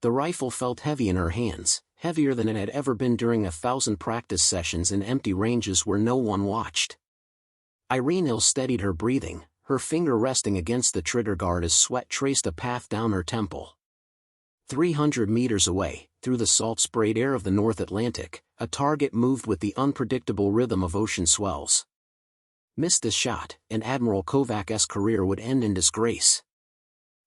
The rifle felt heavy in her hands, heavier than it had ever been during 1,000 practice sessions in empty ranges where no one watched. Irene Hill steadied her breathing, her finger resting against the trigger guard as sweat traced a path down her temple. 300 meters away, through the salt-sprayed air of the North Atlantic, a target moved with the unpredictable rhythm of ocean swells. Missed this shot, and Admiral Kovač's career would end in disgrace.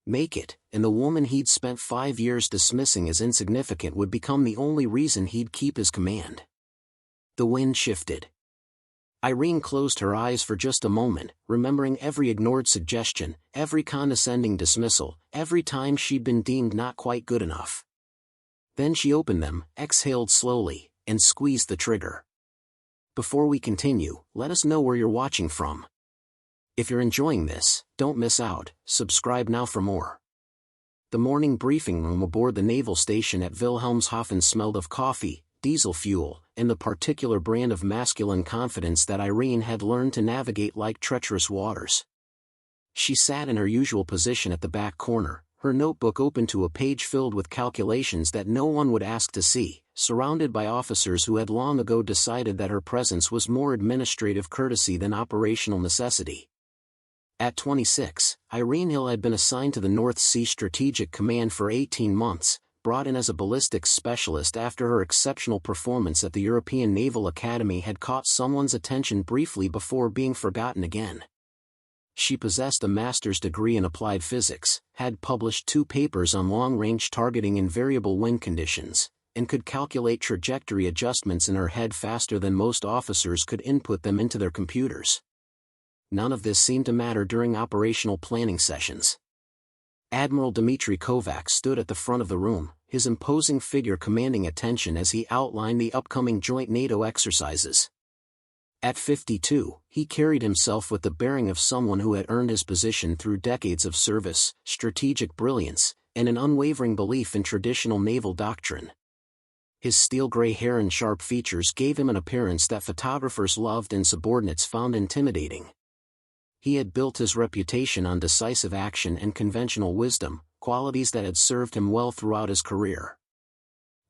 Make it, and the woman he'd spent 5 years dismissing as insignificant would become the only reason he'd keep his command. The wind shifted. Irene closed her eyes for just a moment, remembering every ignored suggestion, every condescending dismissal, every time she'd been deemed not quite good enough. Then she opened them, exhaled slowly, and squeezed the trigger. Before we continue, let us know where you're watching from. If you're enjoying this, don't miss out, subscribe now for more. The morning briefing room aboard the naval station at Wilhelmshaven smelled of coffee, diesel fuel, and the particular brand of masculine confidence that Irene had learned to navigate like treacherous waters. She sat in her usual position at the back corner, her notebook open to a page filled with calculations that no one would ask to see, surrounded by officers who had long ago decided that her presence was more administrative courtesy than operational necessity. At 26, Irene Hill had been assigned to the North Sea Strategic Command for 18 months, brought in as a ballistics specialist after her exceptional performance at the European Naval Academy had caught someone's attention briefly before being forgotten again. She possessed a master's degree in applied physics, had published 2 papers on long-range targeting in variable wind conditions, and could calculate trajectory adjustments in her head faster than most officers could input them into their computers. None of this seemed to matter during operational planning sessions. Admiral Dimitri Kovač stood at the front of the room, his imposing figure commanding attention as he outlined the upcoming joint NATO exercises. At 52, he carried himself with the bearing of someone who had earned his position through decades of service, strategic brilliance, and an unwavering belief in traditional naval doctrine. His steel-gray hair and sharp features gave him an appearance that photographers loved and subordinates found intimidating. He had built his reputation on decisive action and conventional wisdom, qualities that had served him well throughout his career.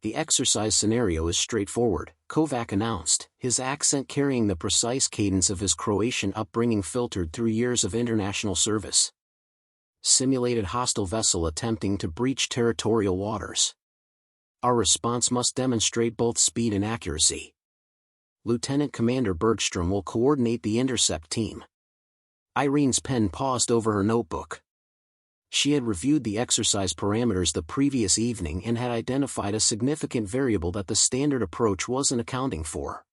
The exercise scenario is straightforward, Kovač announced, his accent carrying the precise cadence of his Croatian upbringing filtered through years of international service. Simulated hostile vessel attempting to breach territorial waters. Our response must demonstrate both speed and accuracy. Lieutenant Commander Bergstrom will coordinate the intercept team. Irene's pen paused over her notebook. She had reviewed the exercise parameters the previous evening and had identified a significant variable that the standard approach wasn't accounting for.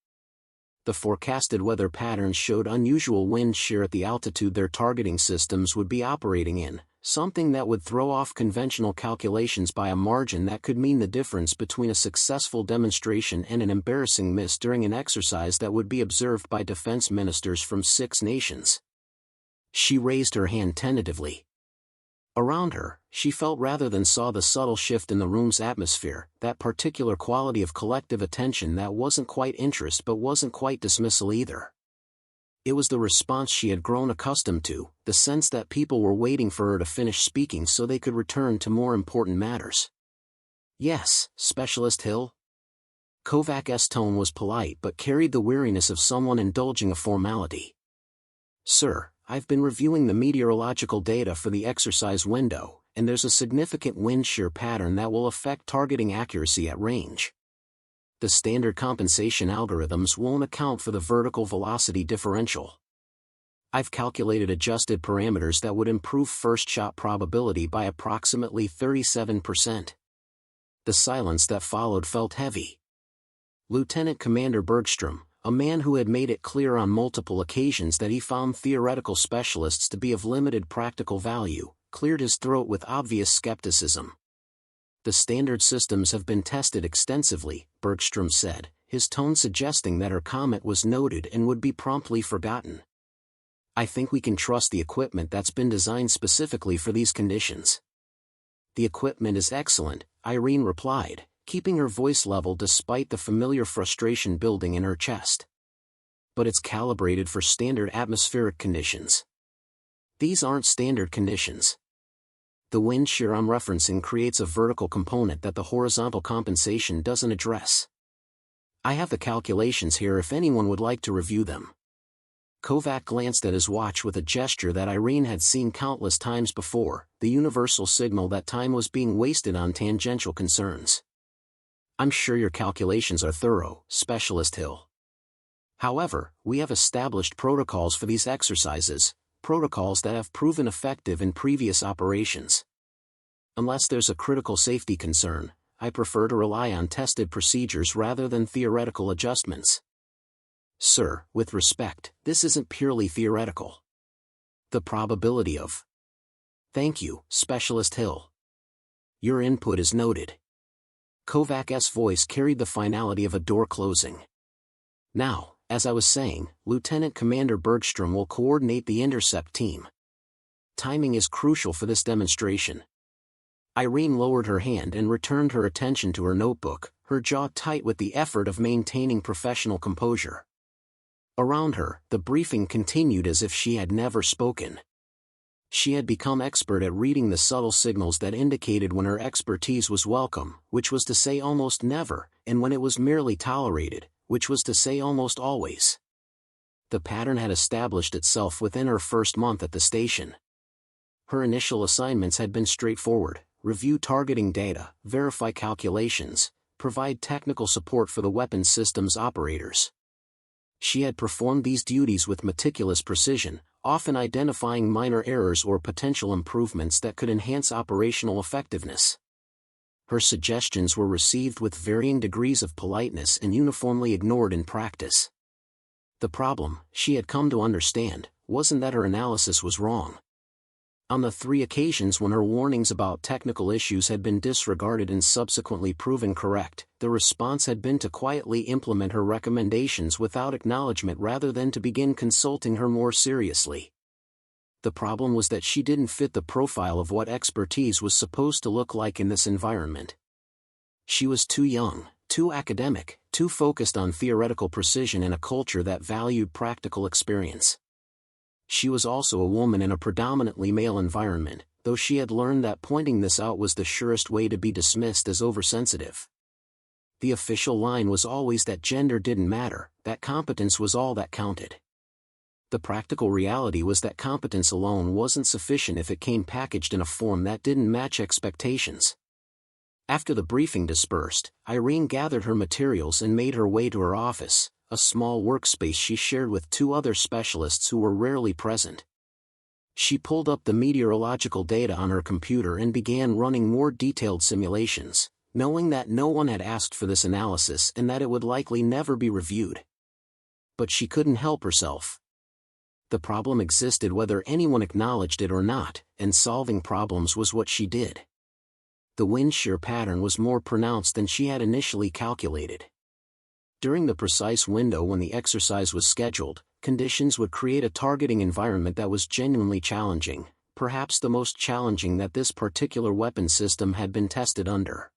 The forecasted weather patterns showed unusual wind shear at the altitude their targeting systems would be operating in, something that would throw off conventional calculations by a margin that could mean the difference between a successful demonstration and an embarrassing miss during an exercise that would be observed by defense ministers from 6 nations. She raised her hand tentatively. Around her, she felt rather than saw the subtle shift in the room's atmosphere, that particular quality of collective attention that wasn't quite interest but wasn't quite dismissal either. It was the response she had grown accustomed to, the sense that people were waiting for her to finish speaking so they could return to more important matters. Yes, Specialist Hill? Kovač's tone was polite but carried the weariness of someone indulging a formality. Sir, I've been reviewing the meteorological data for the exercise window, and there's a significant wind shear pattern that will affect targeting accuracy at range. The standard compensation algorithms won't account for the vertical velocity differential. I've calculated adjusted parameters that would improve first shot probability by approximately 37%. The silence that followed felt heavy. Lieutenant Commander Bergstrom, a man who had made it clear on multiple occasions that he found theoretical specialists to be of limited practical value, cleared his throat with obvious skepticism. The standard systems have been tested extensively, Bergstrom said, his tone suggesting that her comment was noted and would be promptly forgotten. I think we can trust the equipment that's been designed specifically for these conditions. The equipment is excellent, Irene replied, keeping her voice level despite the familiar frustration building in her chest. But it's calibrated for standard atmospheric conditions. These aren't standard conditions. The wind shear I'm referencing creates a vertical component that the horizontal compensation doesn't address. I have the calculations here if anyone would like to review them. Kovač glanced at his watch with a gesture that Irene had seen countless times before, the universal signal that time was being wasted on tangential concerns. I'm sure your calculations are thorough, Specialist Hill. However, we have established protocols for these exercises, protocols that have proven effective in previous operations. Unless there's a critical safety concern, I prefer to rely on tested procedures rather than theoretical adjustments. Sir, with respect, this isn't purely theoretical. The probability of. Thank you, Specialist Hill. Your input is noted. Kovač's voice carried the finality of a door closing. Now, as I was saying, Lieutenant Commander Bergstrom will coordinate the intercept team. Timing is crucial for this demonstration. Irene lowered her hand and returned her attention to her notebook, her jaw tight with the effort of maintaining professional composure. Around her, the briefing continued as if she had never spoken. She had become expert at reading the subtle signals that indicated when her expertise was welcome, which was to say almost never, and when it was merely tolerated, which was to say almost always. The pattern had established itself within her first month at the station. Her initial assignments had been straightforward: review targeting data, verify calculations, provide technical support for the weapons systems operators. She had performed these duties with meticulous precision, often identifying minor errors or potential improvements that could enhance operational effectiveness. Her suggestions were received with varying degrees of politeness and uniformly ignored in practice. The problem, she had come to understand, wasn't that her analysis was wrong. On the 3 occasions when her warnings about technical issues had been disregarded and subsequently proven correct, the response had been to quietly implement her recommendations without acknowledgement rather than to begin consulting her more seriously. The problem was that she didn't fit the profile of what expertise was supposed to look like in this environment. She was too young, too academic, too focused on theoretical precision in a culture that valued practical experience. She was also a woman in a predominantly male environment, though she had learned that pointing this out was the surest way to be dismissed as oversensitive. The official line was always that gender didn't matter, that competence was all that counted. The practical reality was that competence alone wasn't sufficient if it came packaged in a form that didn't match expectations. After the briefing dispersed, Irene gathered her materials and made her way to her office, a small workspace she shared with 2 other specialists who were rarely present. She pulled up the meteorological data on her computer and began running more detailed simulations, knowing that no one had asked for this analysis and that it would likely never be reviewed. But she couldn't help herself. The problem existed whether anyone acknowledged it or not, and solving problems was what she did. The wind shear pattern was more pronounced than she had initially calculated. During the precise window when the exercise was scheduled, conditions would create a targeting environment that was genuinely challenging, perhaps the most challenging that this particular weapon system had been tested under.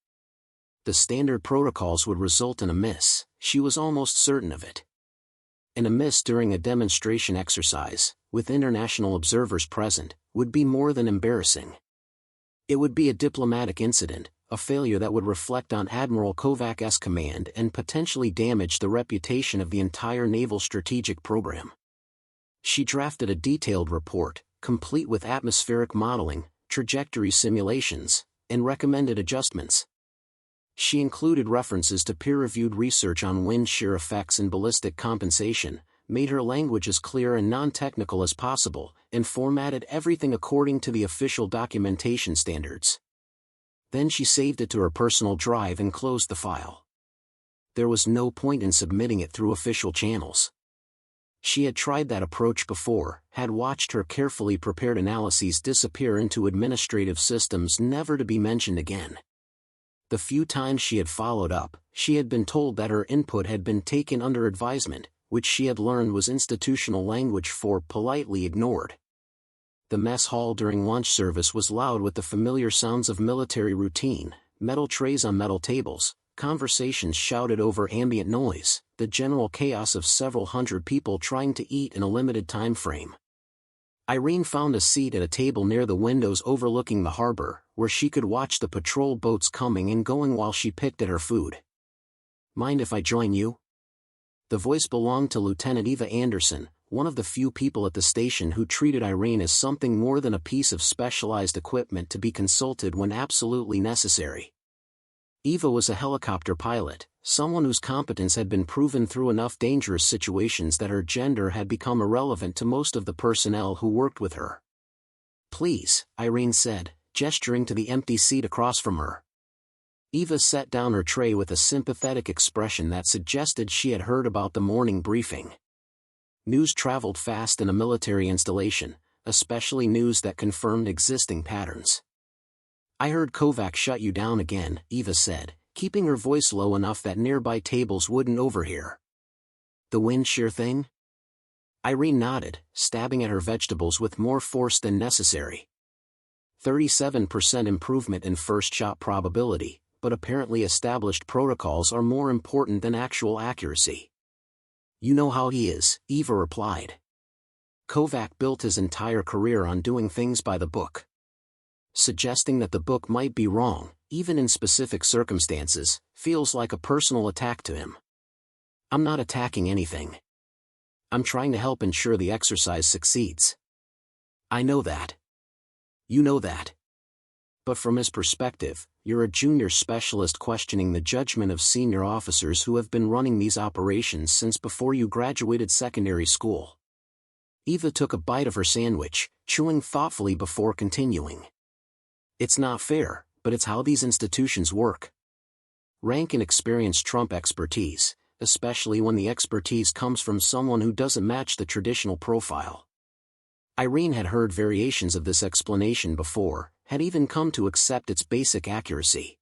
The standard protocols would result in a miss, she was almost certain of it. And a miss during a demonstration exercise, with international observers present, would be more than embarrassing. It would be a diplomatic incident, a failure that would reflect on Admiral Kovač's command and potentially damage the reputation of the entire naval strategic program. She drafted a detailed report, complete with atmospheric modeling, trajectory simulations, and recommended adjustments. She included references to peer-reviewed research on wind shear effects and ballistic compensation, made her language as clear and non-technical as possible, and formatted everything according to the official documentation standards. Then she saved it to her personal drive and closed the file. There was no point in submitting it through official channels. She had tried that approach before, had watched her carefully prepared analyses disappear into administrative systems never to be mentioned again. The few times she had followed up, she had been told that her input had been taken under advisement, which she had learned was institutional language for politely ignored. The mess hall during lunch service was loud with the familiar sounds of military routine, metal trays on metal tables, conversations shouted over ambient noise, the general chaos of several hundred people trying to eat in a limited time frame. Irene found a seat at a table near the windows overlooking the harbor, where she could watch the patrol boats coming and going while she picked at her food. "Mind if I join you?" The voice belonged to Lieutenant Eva Anderson, one of the few people at the station who treated Irene as something more than a piece of specialized equipment to be consulted when absolutely necessary. Eva was a helicopter pilot, someone whose competence had been proven through enough dangerous situations that her gender had become irrelevant to most of the personnel who worked with her. "Please," Irene said, gesturing to the empty seat across from her. Eva set down her tray with a sympathetic expression that suggested she had heard about the morning briefing. News traveled fast in a military installation, especially news that confirmed existing patterns. "I heard Kovač shut you down again," Eva said, keeping her voice low enough that nearby tables wouldn't overhear. "The wind shear thing?" Irene nodded, stabbing at her vegetables with more force than necessary. 37% improvement in first shot probability, but apparently established protocols are more important than actual accuracy. "You know how he is," Eva replied. "Kovač built his entire career on doing things by the book." Suggesting that the book might be wrong, even in specific circumstances, feels like a personal attack to him. "I'm not attacking anything. I'm trying to help ensure the exercise succeeds." "I know that. You know that. But from his perspective, you're a junior specialist questioning the judgment of senior officers who have been running these operations since before you graduated secondary school." Eva took a bite of her sandwich, chewing thoughtfully before continuing. "It's not fair, but it's how these institutions work. Rank and experience trump expertise, especially when the expertise comes from someone who doesn't match the traditional profile." Irene had heard variations of this explanation before, had even come to accept its basic accuracy.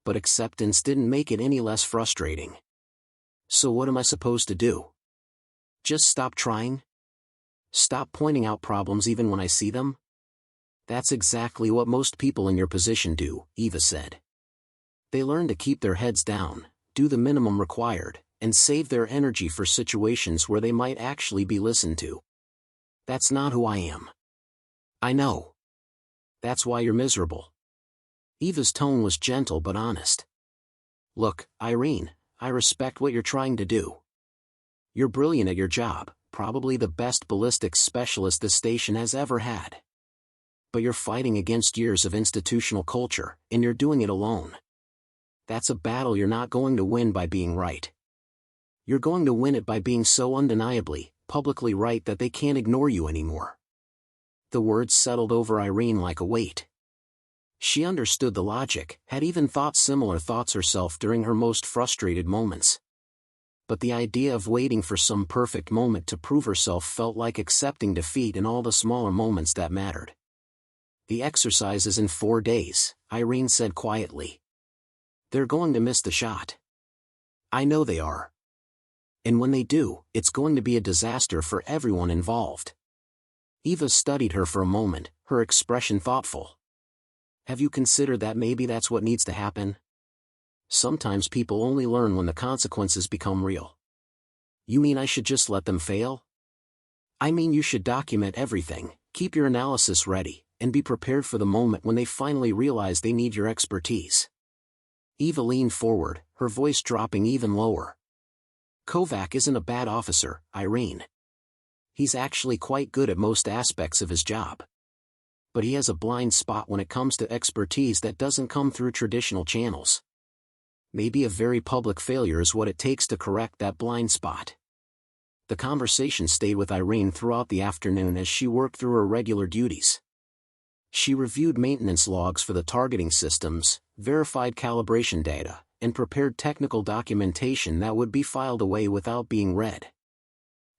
But acceptance didn't make it any less frustrating. "So what am I supposed to do? Just stop trying? Stop pointing out problems even when I see them?" "That's exactly what most people in your position do," Eva said. "They learn to keep their heads down, do the minimum required, and save their energy for situations where they might actually be listened to. That's not who I am." "I know. That's why you're miserable." Eva's tone was gentle but honest. "Look, Irene, I respect what you're trying to do. You're brilliant at your job, probably the best ballistics specialist this station has ever had. But you're fighting against years of institutional culture, and you're doing it alone. That's a battle you're not going to win by being right. You're going to win it by being so undeniably, publicly right that they can't ignore you anymore." The words settled over Irene like a weight. She understood the logic, had even thought similar thoughts herself during her most frustrated moments. But the idea of waiting for some perfect moment to prove herself felt like accepting defeat in all the smaller moments that mattered. "The exercise is in 4 days," Irene said quietly. "They're going to miss the shot. I know they are. And when they do, it's going to be a disaster for everyone involved." Eva studied her for a moment, her expression thoughtful. "Have you considered that maybe that's what needs to happen? Sometimes people only learn when the consequences become real." "You mean I should just let them fail?" "I mean you should document everything, keep your analysis ready, and be prepared for the moment when they finally realize they need your expertise." Eva leaned forward, her voice dropping even lower. "Kovač isn't a bad officer, Irene. He's actually quite good at most aspects of his job. But he has a blind spot when it comes to expertise that doesn't come through traditional channels. Maybe a very public failure is what it takes to correct that blind spot." The conversation stayed with Irene throughout the afternoon as she worked through her regular duties. She reviewed maintenance logs for the targeting systems, verified calibration data, and prepared technical documentation that would be filed away without being read.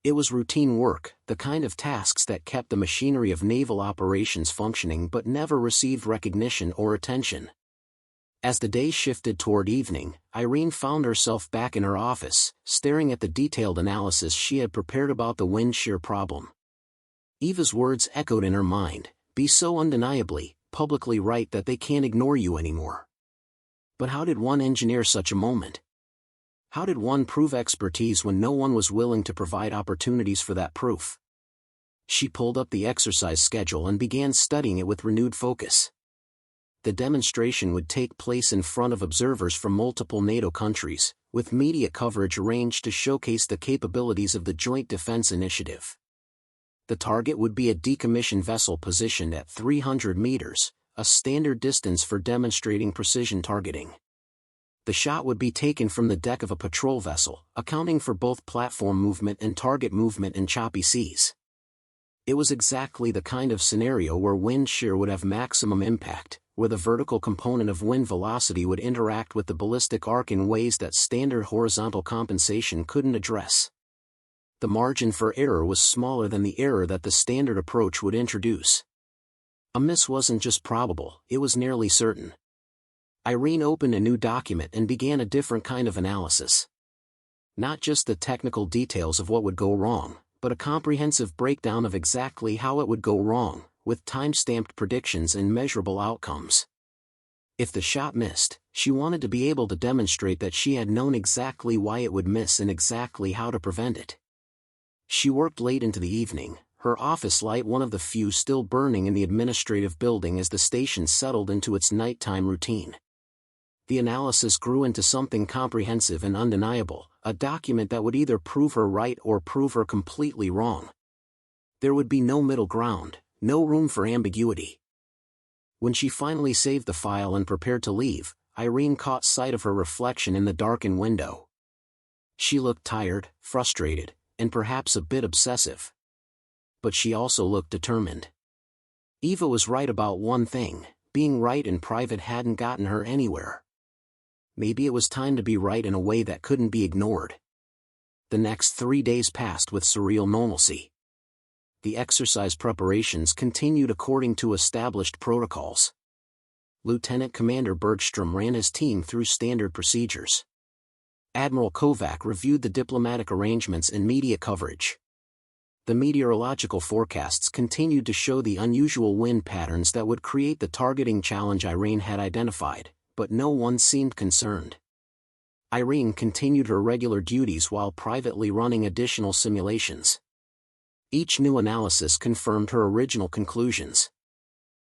It was routine work, the kind of tasks that kept the machinery of naval operations functioning but never received recognition or attention. As the day shifted toward evening, Irene found herself back in her office, staring at the detailed analysis she had prepared about the wind shear problem. Eva's words echoed in her mind, "Be so undeniably, publicly right that they can't ignore you anymore." But how did one engineer such a moment? How did one prove expertise when no one was willing to provide opportunities for that proof? She pulled up the exercise schedule and began studying it with renewed focus. The demonstration would take place in front of observers from multiple NATO countries, with media coverage arranged to showcase the capabilities of the Joint Defense Initiative. The target would be a decommissioned vessel positioned at 300 meters, a standard distance for demonstrating precision targeting. The shot would be taken from the deck of a patrol vessel, accounting for both platform movement and target movement in choppy seas. It was exactly the kind of scenario where wind shear would have maximum impact, where the vertical component of wind velocity would interact with the ballistic arc in ways that standard horizontal compensation couldn't address. The margin for error was smaller than the error that the standard approach would introduce. A miss wasn't just probable, it was nearly certain. Irene opened a new document and began a different kind of analysis. Not just the technical details of what would go wrong, but a comprehensive breakdown of exactly how it would go wrong, with time-stamped predictions and measurable outcomes. If the shot missed, she wanted to be able to demonstrate that she had known exactly why it would miss and exactly how to prevent it. She worked late into the evening, her office light one of the few still burning in the administrative building as the station settled into its nighttime routine. The analysis grew into something comprehensive and undeniable, a document that would either prove her right or prove her completely wrong. There would be no middle ground, no room for ambiguity. When she finally saved the file and prepared to leave, Irene caught sight of her reflection in the darkened window. She looked tired, frustrated, and perhaps a bit obsessive. But she also looked determined. Eva was right about one thing: being right in private hadn't gotten her anywhere. Maybe it was time to be right in a way that couldn't be ignored. The next 3 days passed with surreal normalcy. The exercise preparations continued according to established protocols. Lieutenant Commander Bergstrom ran his team through standard procedures. Admiral Kovač reviewed the diplomatic arrangements and media coverage. The meteorological forecasts continued to show the unusual wind patterns that would create the targeting challenge Irene had identified, but no one seemed concerned. Irene continued her regular duties while privately running additional simulations. Each new analysis confirmed her original conclusions.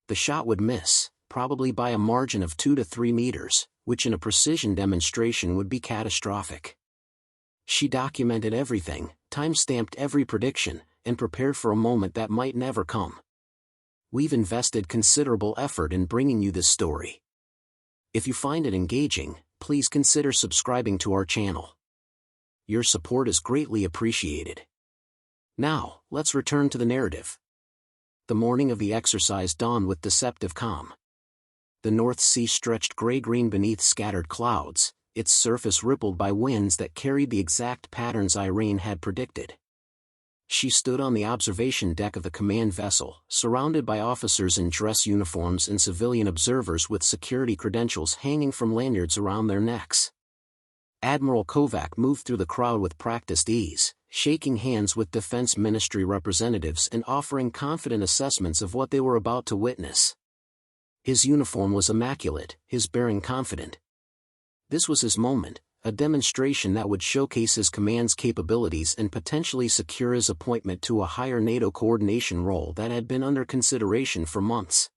The shot would miss, probably by a margin of 2 to 3 meters, which in a precision demonstration would be catastrophic. She documented everything, time-stamped every prediction, and prepared for a moment that might never come. We've invested considerable effort in bringing you this story. If you find it engaging, please consider subscribing to our channel. Your support is greatly appreciated. Now, let's return to the narrative. The morning of the exercise dawned with deceptive calm. The North Sea stretched gray-green beneath scattered clouds, its surface rippled by winds that carried the exact patterns Irene had predicted. She stood on the observation deck of the command vessel, surrounded by officers in dress uniforms and civilian observers with security credentials hanging from lanyards around their necks. Admiral Kovač moved through the crowd with practiced ease, shaking hands with Defense Ministry representatives and offering confident assessments of what they were about to witness. His uniform was immaculate, his bearing confident. This was his moment, a demonstration that would showcase his command's capabilities and potentially secure his appointment to a higher NATO coordination role that had been under consideration for months.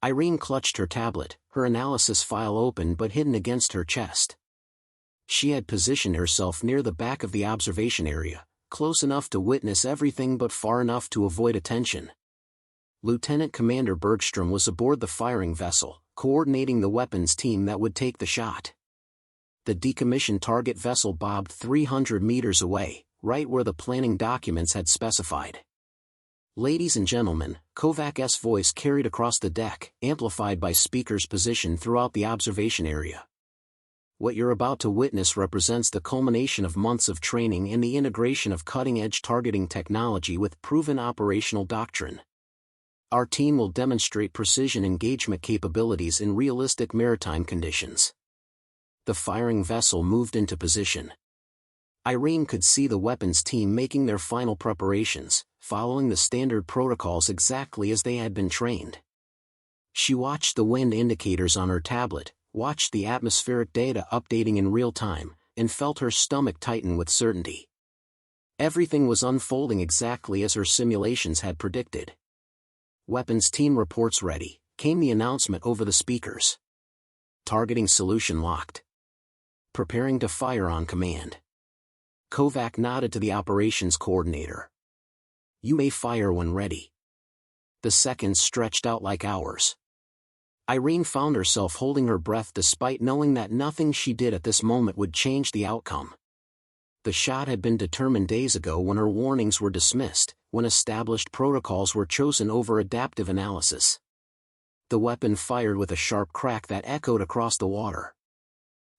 Irene clutched her tablet, her analysis file open but hidden against her chest. She had positioned herself near the back of the observation area, close enough to witness everything but far enough to avoid attention. Lieutenant Commander Bergstrom was aboard the firing vessel, coordinating the weapons team that would take the shot. The decommissioned target vessel bobbed 300 meters away, right where the planning documents had specified. "Ladies and gentlemen," Kovač's voice carried across the deck, amplified by speakers positioned throughout the observation area. "What you're about to witness represents the culmination of months of training and the integration of cutting-edge targeting technology with proven operational doctrine. Our team will demonstrate precision engagement capabilities in realistic maritime conditions." The firing vessel moved into position. Irene could see the weapons team making their final preparations, following the standard protocols exactly as they had been trained. She watched the wind indicators on her tablet, watched the atmospheric data updating in real time, and felt her stomach tighten with certainty. Everything was unfolding exactly as her simulations had predicted. "Weapons team reports ready," came the announcement over the speakers. "Targeting solution locked. Preparing to fire on command." Kovač nodded to the operations coordinator. "You may fire when ready." The seconds stretched out like hours. Irene found herself holding her breath despite knowing that nothing she did at this moment would change the outcome. The shot had been determined days ago when her warnings were dismissed, when established protocols were chosen over adaptive analysis. The weapon fired with a sharp crack that echoed across the water.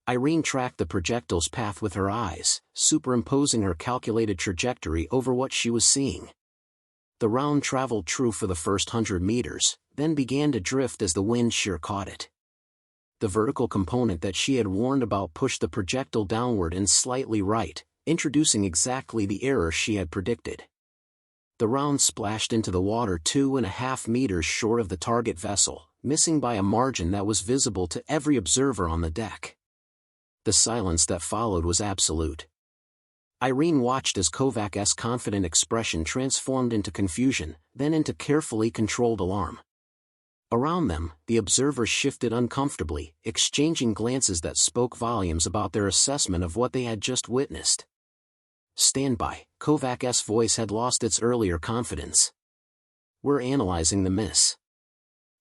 Irene tracked the projectile's path with her eyes, superimposing her calculated trajectory over what she was seeing. The round traveled true for the first 100 meters, then began to drift as the wind shear caught it. The vertical component that she had warned about pushed the projectile downward and slightly right, introducing exactly the error she had predicted. The round splashed into the water 2.5 meters short of the target vessel, missing by a margin that was visible to every observer on the deck. The silence that followed was absolute. Irene watched as Kovač's confident expression transformed into confusion, then into carefully controlled alarm. Around them, the observers shifted uncomfortably, exchanging glances that spoke volumes about their assessment of what they had just witnessed. "Stand by," Kovač's voice had lost its earlier confidence. "We're analyzing the miss.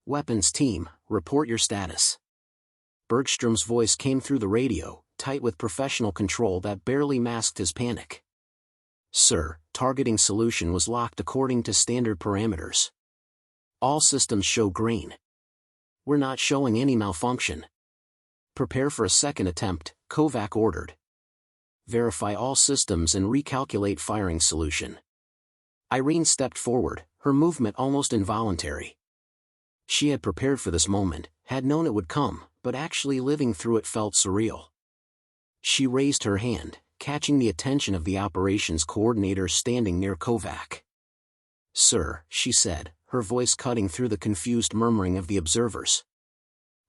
Weapons team, report your status." Bergstrom's voice came through the radio, tight with professional control that barely masked his panic. "Sir, targeting solution was locked according to standard parameters. All systems show green. We're not showing any malfunction. Prepare for a second attempt," Kovač ordered. "Verify all systems and recalculate firing solution." Irene stepped forward, her movement almost involuntary. She had prepared for this moment, had known it would come, but actually living through it felt surreal. She raised her hand, catching the attention of the operations coordinator standing near Kovač. "Sir," she said, her voice cutting through the confused murmuring of the observers.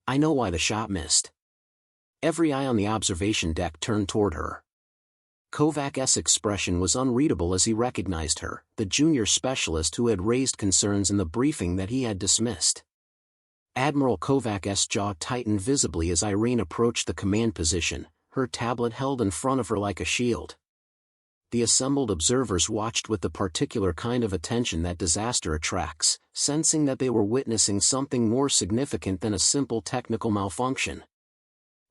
"I know why the shot missed." Every eye on the observation deck turned toward her. Kovač's expression was unreadable as he recognized her, the junior specialist who had raised concerns in the briefing that he had dismissed. Admiral Kovač's jaw tightened visibly as Irene approached the command position, her tablet held in front of her like a shield. The assembled observers watched with the particular kind of attention that disaster attracts, sensing that they were witnessing something more significant than a simple technical malfunction.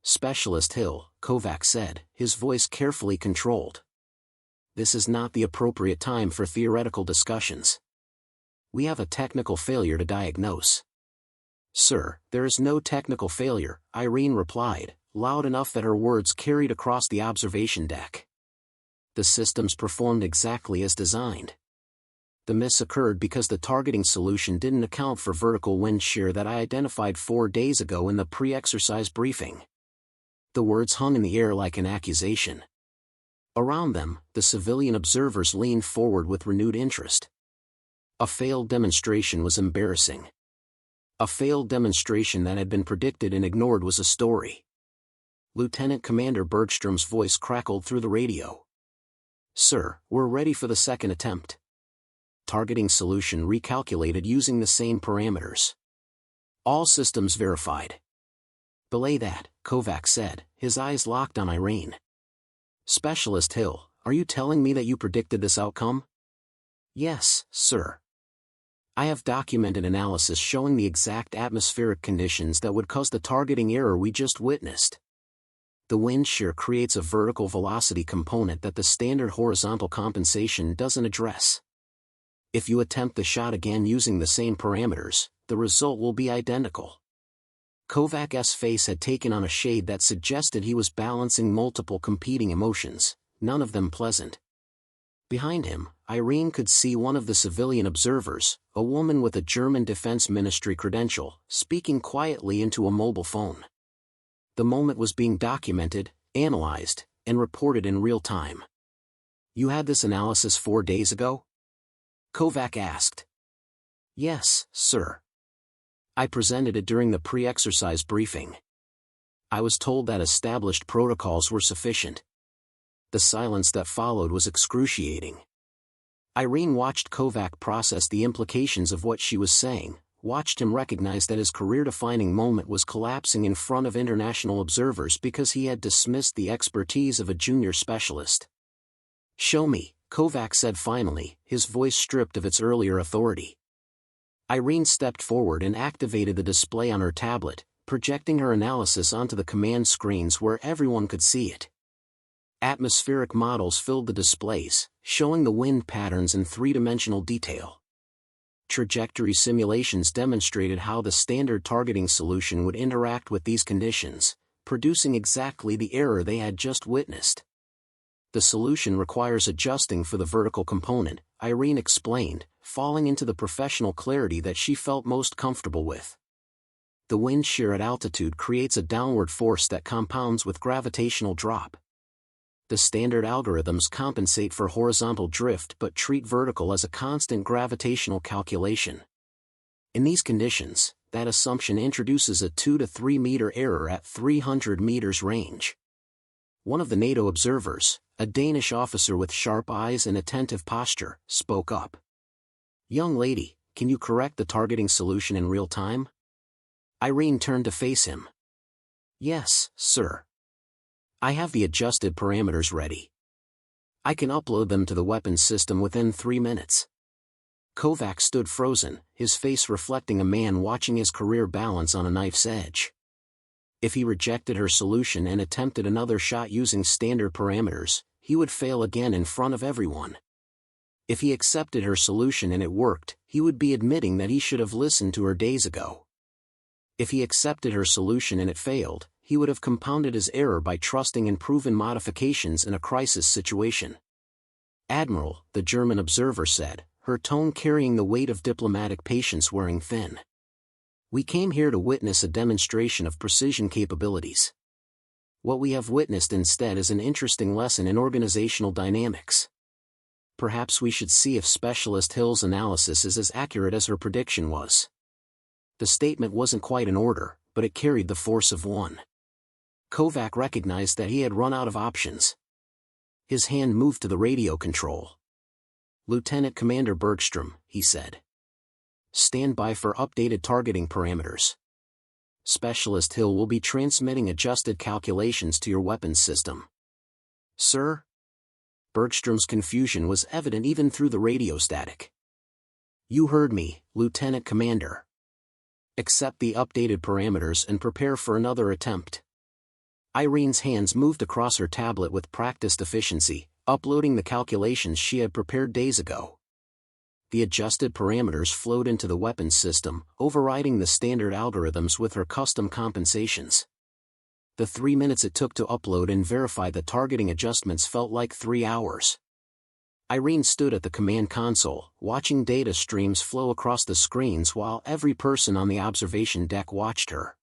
"Specialist Hill," Kovač said, his voice carefully controlled. "This is not the appropriate time for theoretical discussions. We have a technical failure to diagnose." "Sir, there is no technical failure," Irene replied, loud enough that her words carried across the observation deck. "The systems performed exactly as designed. The miss occurred because the targeting solution didn't account for vertical wind shear that I identified 4 days ago in the pre-exercise briefing." The words hung in the air like an accusation. Around them, the civilian observers leaned forward with renewed interest. A failed demonstration was embarrassing. A failed demonstration that had been predicted and ignored was a story. Lieutenant Commander Bergstrom's voice crackled through the radio. "Sir, we're ready for the second attempt. Targeting solution recalculated using the same parameters. All systems verified." "Belay that," Kovač said, his eyes locked on Irene. "Specialist Hill, are you telling me that you predicted this outcome?" "Yes, sir. I have documented analysis showing the exact atmospheric conditions that would cause the targeting error we just witnessed. The wind shear creates a vertical velocity component that the standard horizontal compensation doesn't address. If you attempt the shot again using the same parameters, the result will be identical." Kovač's face had taken on a shade that suggested he was balancing multiple competing emotions, none of them pleasant. Behind him, Irene could see one of the civilian observers, a woman with a German Defense Ministry credential, speaking quietly into a mobile phone. The moment was being documented, analyzed, and reported in real time. "You had this analysis 4 days ago?" Kovač asked. "Yes, sir. I presented it during the pre-exercise briefing. I was told that established protocols were sufficient." The silence that followed was excruciating. Irene watched Kovač process the implications of what she was saying, watched him recognize that his career-defining moment was collapsing in front of international observers because he had dismissed the expertise of a junior specialist. "Show me," Kovač said finally, his voice stripped of its earlier authority. Irene stepped forward and activated the display on her tablet, projecting her analysis onto the command screens where everyone could see it. Atmospheric models filled the displays, showing the wind patterns in three-dimensional detail. Trajectory simulations demonstrated how the standard targeting solution would interact with these conditions, producing exactly the error they had just witnessed. "The solution requires adjusting for the vertical component," Irene explained, falling into the professional clarity that she felt most comfortable with. "The wind shear at altitude creates a downward force that compounds with gravitational drop. The standard algorithms compensate for horizontal drift but treat vertical as a constant gravitational calculation. In these conditions, that assumption introduces a 2 to 3 meter error at 300 meters range." One of the NATO observers, a Danish officer with sharp eyes and attentive posture, spoke up. "Young lady, can you correct the targeting solution in real time?" Irene turned to face him. "Yes, sir. I have the adjusted parameters ready. I can upload them to the weapons system within 3 minutes." Kovač stood frozen, his face reflecting a man watching his career balance on a knife's edge. If he rejected her solution and attempted another shot using standard parameters, he would fail again in front of everyone. If he accepted her solution and it worked, he would be admitting that he should have listened to her days ago. If he accepted her solution and it failed, he would have compounded his error by trusting in proven modifications in a crisis situation. "Admiral," the German observer said, her tone carrying the weight of diplomatic patience wearing thin. "We came here to witness a demonstration of precision capabilities. What we have witnessed instead is an interesting lesson in organizational dynamics. Perhaps we should see if Specialist Hill's analysis is as accurate as her prediction was." The statement wasn't quite an order, but it carried the force of one. Kovač recognized that he had run out of options. His hand moved to the radio control. "Lieutenant Commander Bergstrom," he said. "Stand by for updated targeting parameters. Specialist Hill will be transmitting adjusted calculations to your weapons system." "Sir?" Bergstrom's confusion was evident even through the radio static. "You heard me, Lieutenant Commander. Accept the updated parameters and prepare for another attempt." Irene's hands moved across her tablet with practiced efficiency, uploading the calculations she had prepared days ago. The adjusted parameters flowed into the weapons system, overriding the standard algorithms with her custom compensations. The 3 minutes it took to upload and verify the targeting adjustments felt like 3 hours. Irene stood at the command console, watching data streams flow across the screens while every person on the observation deck watched her.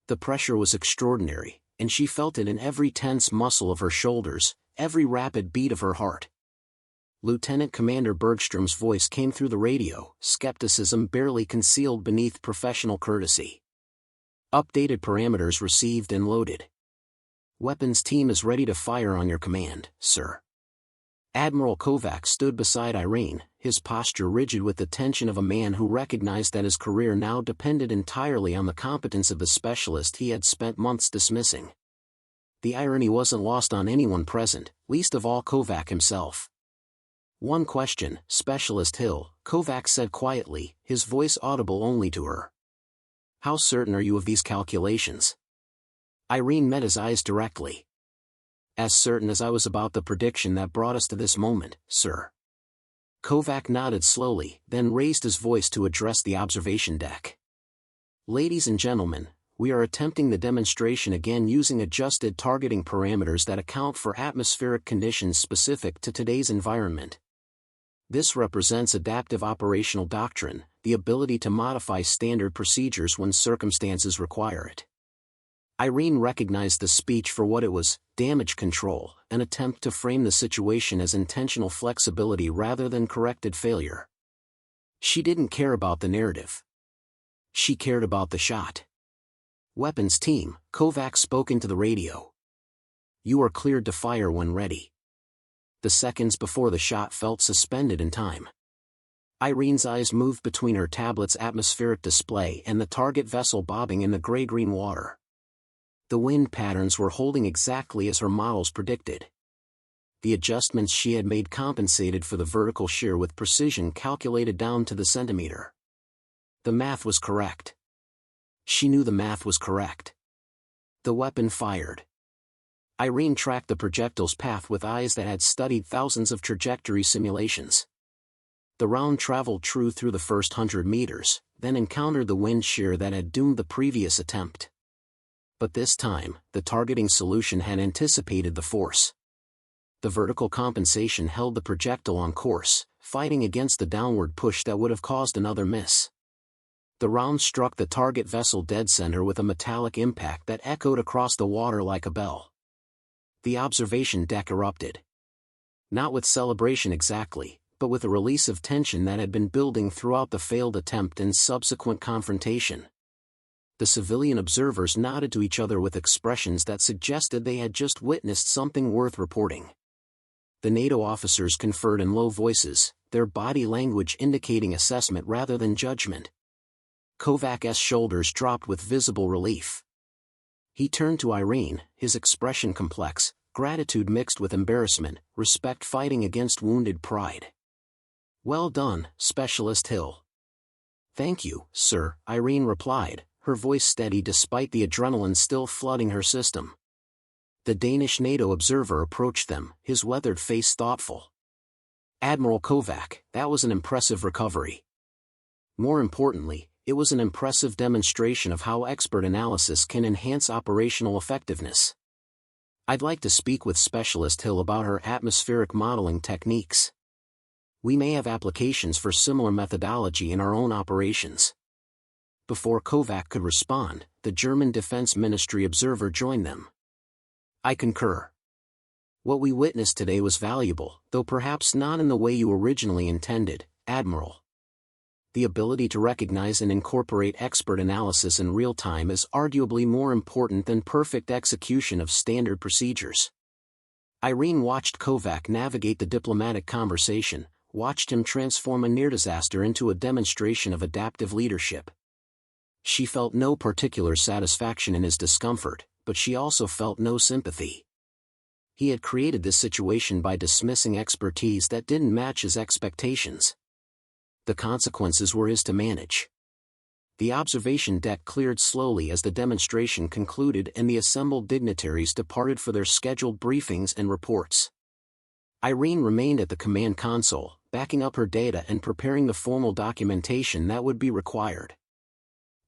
The pressure was extraordinary, and she felt it in every tense muscle of her shoulders, every rapid beat of her heart. Lieutenant Commander Bergstrom's voice came through the radio, skepticism barely concealed beneath professional courtesy. "Updated parameters received and loaded. Weapons team is ready to fire on your command, sir." Admiral Kovač stood beside Irene, his posture rigid with the tension of a man who recognized that his career now depended entirely on the competence of the specialist he had spent months dismissing. The irony wasn't lost on anyone present, least of all Kovač himself. "One question, Specialist Hill," Kovač said quietly, his voice audible only to her. "How certain are you of these calculations?" Irene met his eyes directly. "As certain as I was about the prediction that brought us to this moment, sir." Kovač nodded slowly, then raised his voice to address the observation deck. "Ladies and gentlemen, we are attempting the demonstration again using adjusted targeting parameters that account for atmospheric conditions specific to today's environment. This represents adaptive operational doctrine, the ability to modify standard procedures when circumstances require it." Irene recognized the speech for what it was, damage control, an attempt to frame the situation as intentional flexibility rather than corrected failure. She didn't care about the narrative. She cared about the shot. "Weapons team," Kovač spoke into the radio. You are cleared to fire when ready. The seconds before the shot felt suspended in time. Irene's eyes moved between her tablet's atmospheric display and the target vessel bobbing in the gray-green water. The wind patterns were holding exactly as her models predicted. The adjustments she had made compensated for the vertical shear with precision calculated down to the centimeter. The math was correct. She knew the math was correct. The weapon fired. Irene tracked the projectile's path with eyes that had studied thousands of trajectory simulations. The round traveled true through the first 100 meters, then encountered the wind shear that had doomed the previous attempt. But this time, the targeting solution had anticipated the force. The vertical compensation held the projectile on course, fighting against the downward push that would have caused another miss. The round struck the target vessel dead center with a metallic impact that echoed across the water like a bell. The observation deck erupted. Not with celebration exactly, but with a release of tension that had been building throughout the failed attempt and subsequent confrontation. The civilian observers nodded to each other with expressions that suggested they had just witnessed something worth reporting. The NATO officers conferred in low voices, their body language indicating assessment rather than judgment. Kovač's shoulders dropped with visible relief. He turned to Irene, his expression complex, gratitude mixed with embarrassment, respect fighting against wounded pride. "Well done, Specialist Hill." "Thank you, sir," Irene replied, her voice steady despite the adrenaline still flooding her system. The Danish NATO observer approached them, his weathered face thoughtful. "Admiral Kovač, that was an impressive recovery. More importantly, it was an impressive demonstration of how expert analysis can enhance operational effectiveness. I'd like to speak with Specialist Hill about her atmospheric modeling techniques. We may have applications for similar methodology in our own operations." Before Kovač could respond, the German Defense Ministry observer joined them. "I concur. What we witnessed today was valuable, though perhaps not in the way you originally intended, Admiral. The ability to recognize and incorporate expert analysis in real time is arguably more important than perfect execution of standard procedures." Irene watched Kovač navigate the diplomatic conversation, watched him transform a near disaster into a demonstration of adaptive leadership. She felt no particular satisfaction in his discomfort, but she also felt no sympathy. He had created this situation by dismissing expertise that didn't match his expectations. The consequences were his to manage. The observation deck cleared slowly as the demonstration concluded and the assembled dignitaries departed for their scheduled briefings and reports. Irene remained at the command console, backing up her data and preparing the formal documentation that would be required.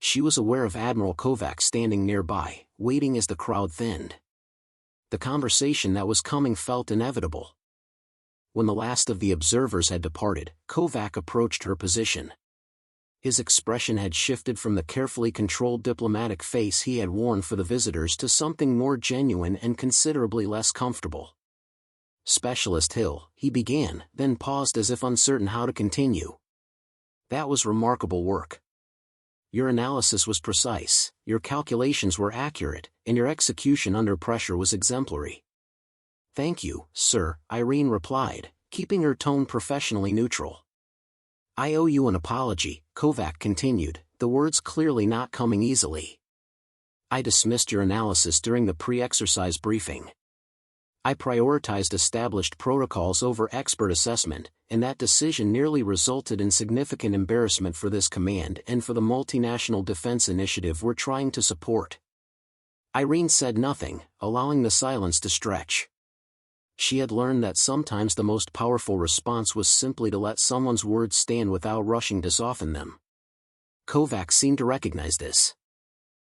She was aware of Admiral Kovač standing nearby, waiting as the crowd thinned. The conversation that was coming felt inevitable. When the last of the observers had departed, Kovač approached her position. His expression had shifted from the carefully controlled diplomatic face he had worn for the visitors to something more genuine and considerably less comfortable. "Specialist Hill," he began, then paused as if uncertain how to continue. "That was remarkable work. Your analysis was precise, your calculations were accurate, and your execution under pressure was exemplary." "Thank you, sir," Irene replied, keeping her tone professionally neutral. "I owe you an apology," Kovač continued, the words clearly not coming easily. "I dismissed your analysis during the pre-exercise briefing. I prioritized established protocols over expert assessment, and that decision nearly resulted in significant embarrassment for this command and for the multinational defense initiative we're trying to support." Irene said nothing, allowing the silence to stretch. She had learned that sometimes the most powerful response was simply to let someone's words stand without rushing to soften them. Kovač seemed to recognize this.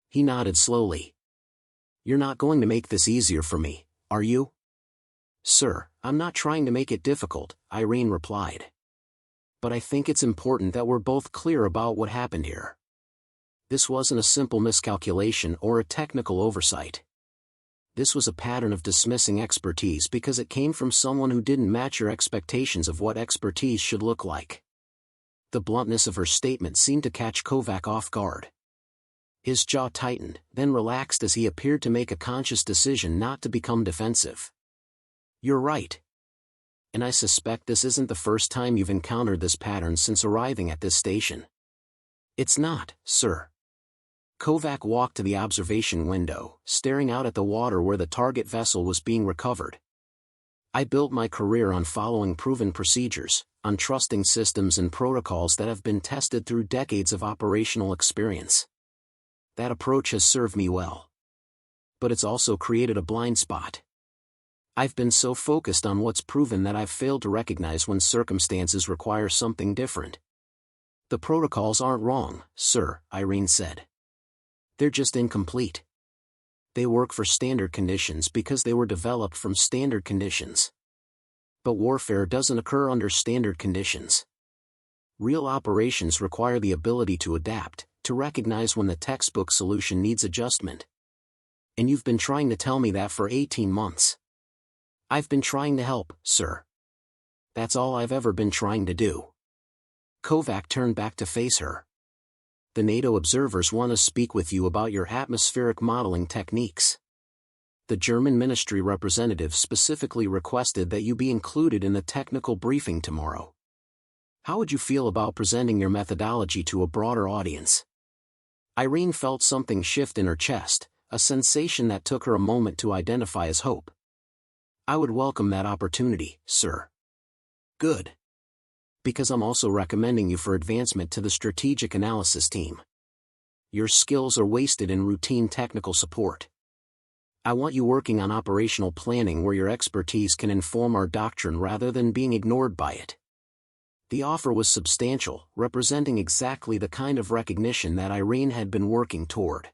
He nodded slowly. "You're not going to make this easier for me, are you?" "Sir, I'm not trying to make it difficult," Irene replied. "But I think it's important that we're both clear about what happened here. This wasn't a simple miscalculation or a technical oversight. This was a pattern of dismissing expertise because it came from someone who didn't match your expectations of what expertise should look like." The bluntness of her statement seemed to catch Kovač off guard. His jaw tightened, then relaxed as he appeared to make a conscious decision not to become defensive. "You're right. And I suspect this isn't the first time you've encountered this pattern since arriving at this station." "It's not, sir." Kovač walked to the observation window, staring out at the water where the target vessel was being recovered. "I built my career on following proven procedures, on trusting systems and protocols that have been tested through decades of operational experience. That approach has served me well. But it's also created a blind spot. I've been so focused on what's proven that I've failed to recognize when circumstances require something different." "The protocols aren't wrong, sir," Irene said. "They're just incomplete. They work for standard conditions because they were developed from standard conditions. But warfare doesn't occur under standard conditions. Real operations require the ability to adapt, to recognize when the textbook solution needs adjustment. And you've been trying to tell me that for 18 months. I've been trying to help, sir. That's all I've ever been trying to do." Kovač turned back to face her. "The NATO observers want to speak with you about your atmospheric modeling techniques. The German ministry representative specifically requested that you be included in the technical briefing tomorrow. How would you feel about presenting your methodology to a broader audience?" Irene felt something shift in her chest, a sensation that took her a moment to identify as hope. "I would welcome that opportunity, sir." "Good. Because I'm also recommending you for advancement to the strategic analysis team. Your skills are wasted in routine technical support. I want you working on operational planning where your expertise can inform our doctrine rather than being ignored by it." The offer was substantial, representing exactly the kind of recognition that Irene had been working toward.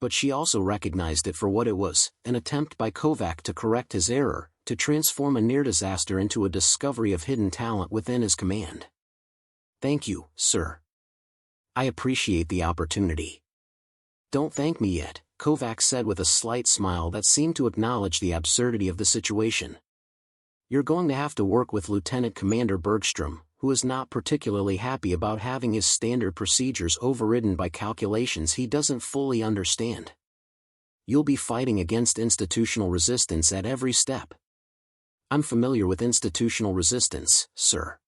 But she also recognized it for what it was, an attempt by Kovač to correct his error, to transform a near disaster into a discovery of hidden talent within his command. "Thank you, sir. I appreciate the opportunity." "Don't thank me yet," Kovač said with a slight smile that seemed to acknowledge the absurdity of the situation. "You're going to have to work with Lieutenant Commander Bergstrom, who is not particularly happy about having his standard procedures overridden by calculations he doesn't fully understand. You'll be fighting against institutional resistance at every step." "I'm familiar with institutional resistance, sir."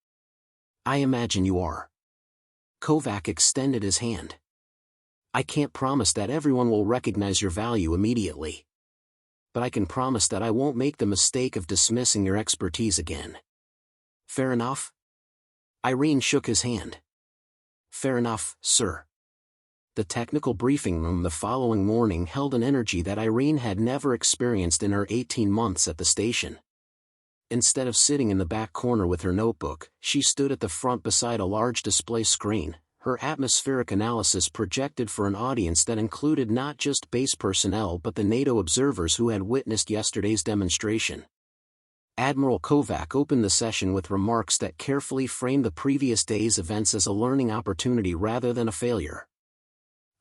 "I imagine you are." Kovač extended his hand. "I can't promise that everyone will recognize your value immediately. But I can promise that I won't make the mistake of dismissing your expertise again." "Fair enough?" Irene shook his hand. "Fair enough, sir." The technical briefing room the following morning held an energy that Irene had never experienced in her 18 months at the station. Instead of sitting in the back corner with her notebook, she stood at the front beside a large display screen, her atmospheric analysis projected for an audience that included not just base personnel but the NATO observers who had witnessed yesterday's demonstration. Admiral Kovač opened the session with remarks that carefully framed the previous day's events as a learning opportunity rather than a failure.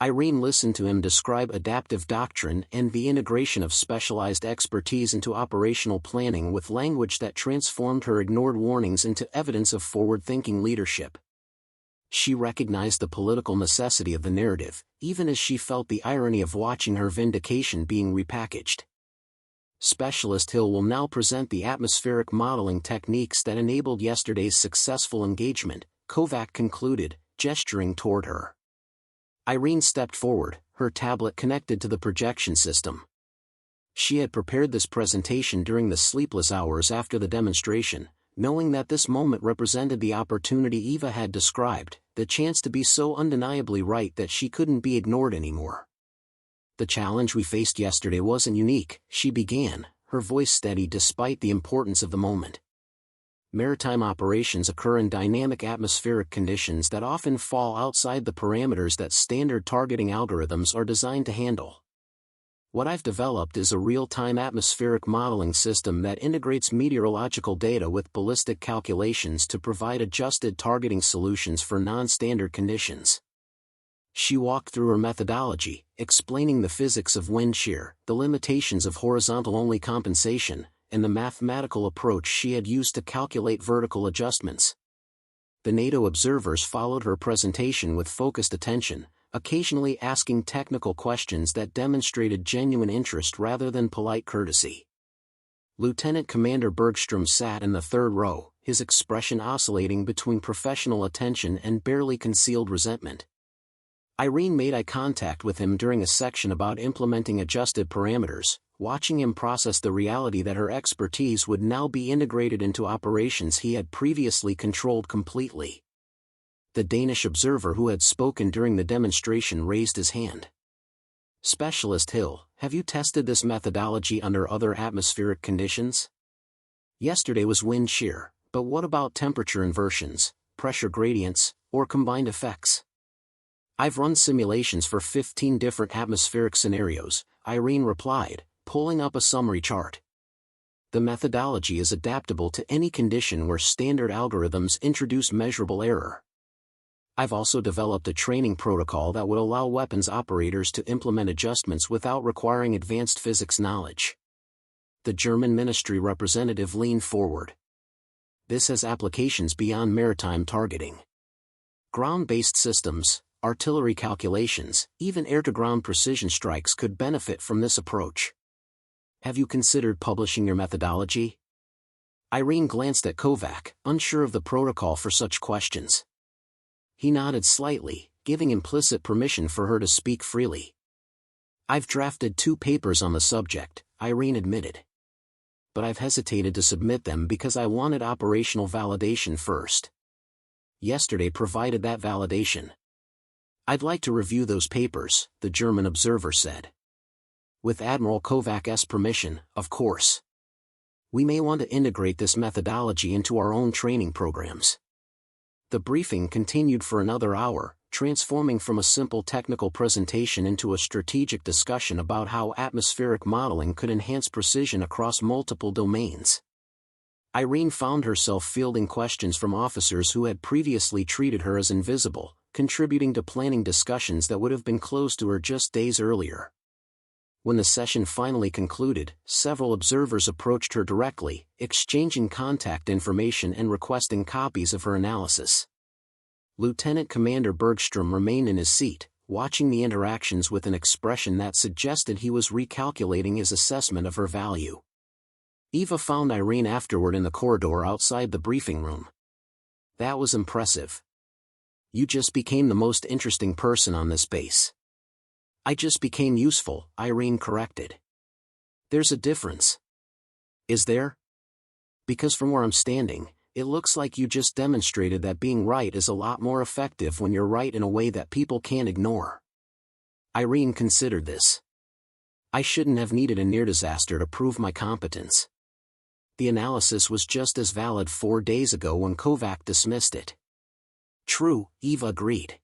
Irene listened to him describe adaptive doctrine and the integration of specialized expertise into operational planning with language that transformed her ignored warnings into evidence of forward-thinking leadership. She recognized the political necessity of the narrative, even as she felt the irony of watching her vindication being repackaged. Specialist Hill will now present the atmospheric modeling techniques that enabled yesterday's successful engagement, Kovač concluded, gesturing toward her. Irene stepped forward, her tablet connected to the projection system. She had prepared this presentation during the sleepless hours after the demonstration, knowing that this moment represented the opportunity Eva had described, the chance to be so undeniably right that she couldn't be ignored anymore. "The challenge we faced yesterday wasn't unique," she began, her voice steady despite the importance of the moment. "Maritime operations occur in dynamic atmospheric conditions that often fall outside the parameters that standard targeting algorithms are designed to handle. What I've developed is a real-time atmospheric modeling system that integrates meteorological data with ballistic calculations to provide adjusted targeting solutions for non-standard conditions." She walked through her methodology, explaining the physics of wind shear, the limitations of horizontal-only compensation, and the mathematical approach she had used to calculate vertical adjustments. The NATO observers followed her presentation with focused attention, occasionally asking technical questions that demonstrated genuine interest rather than polite courtesy. Lieutenant Commander Bergstrom sat in the third row, his expression oscillating between professional attention and barely concealed resentment. Irene made eye contact with him during a section about implementing adjusted parameters, watching him process the reality that her expertise would now be integrated into operations he had previously controlled completely. The Danish observer who had spoken during the demonstration raised his hand. Specialist Hill, have you tested this methodology under other atmospheric conditions? Yesterday was wind shear, but what about temperature inversions, pressure gradients, or combined effects? I've run simulations for 15 different atmospheric scenarios, Irene replied, pulling up a summary chart. The methodology is adaptable to any condition where standard algorithms introduce measurable error. I've also developed a training protocol that would allow weapons operators to implement adjustments without requiring advanced physics knowledge. The German ministry representative leaned forward. This has applications beyond maritime targeting. Ground-based systems, artillery calculations, even air-to-ground precision strikes could benefit from this approach. Have you considered publishing your methodology? Irene glanced at Kovač, unsure of the protocol for such questions. He nodded slightly, giving implicit permission for her to speak freely. I've drafted 2 papers on the subject, Irene admitted. But I've hesitated to submit them because I wanted operational validation first. Yesterday provided that validation. I'd like to review those papers, the German observer said. With Admiral Kovač's permission, of course. We may want to integrate this methodology into our own training programs. The briefing continued for another hour, transforming from a simple technical presentation into a strategic discussion about how atmospheric modeling could enhance precision across multiple domains. Irene found herself fielding questions from officers who had previously treated her as invisible, contributing to planning discussions that would have been closed to her just days earlier. When the session finally concluded, several observers approached her directly, exchanging contact information and requesting copies of her analysis. Lieutenant Commander Bergstrom remained in his seat, watching the interactions with an expression that suggested he was recalculating his assessment of her value. Eva found Irene afterward in the corridor outside the briefing room. That was impressive. You just became the most interesting person on this base. I just became useful, Irene corrected. There's a difference. Is there? Because from where I'm standing, it looks like you just demonstrated that being right is a lot more effective when you're right in a way that people can't ignore. Irene considered this. I shouldn't have needed a near disaster to prove my competence. The analysis was just as valid 4 days ago when Kovač dismissed it. True, Eva agreed.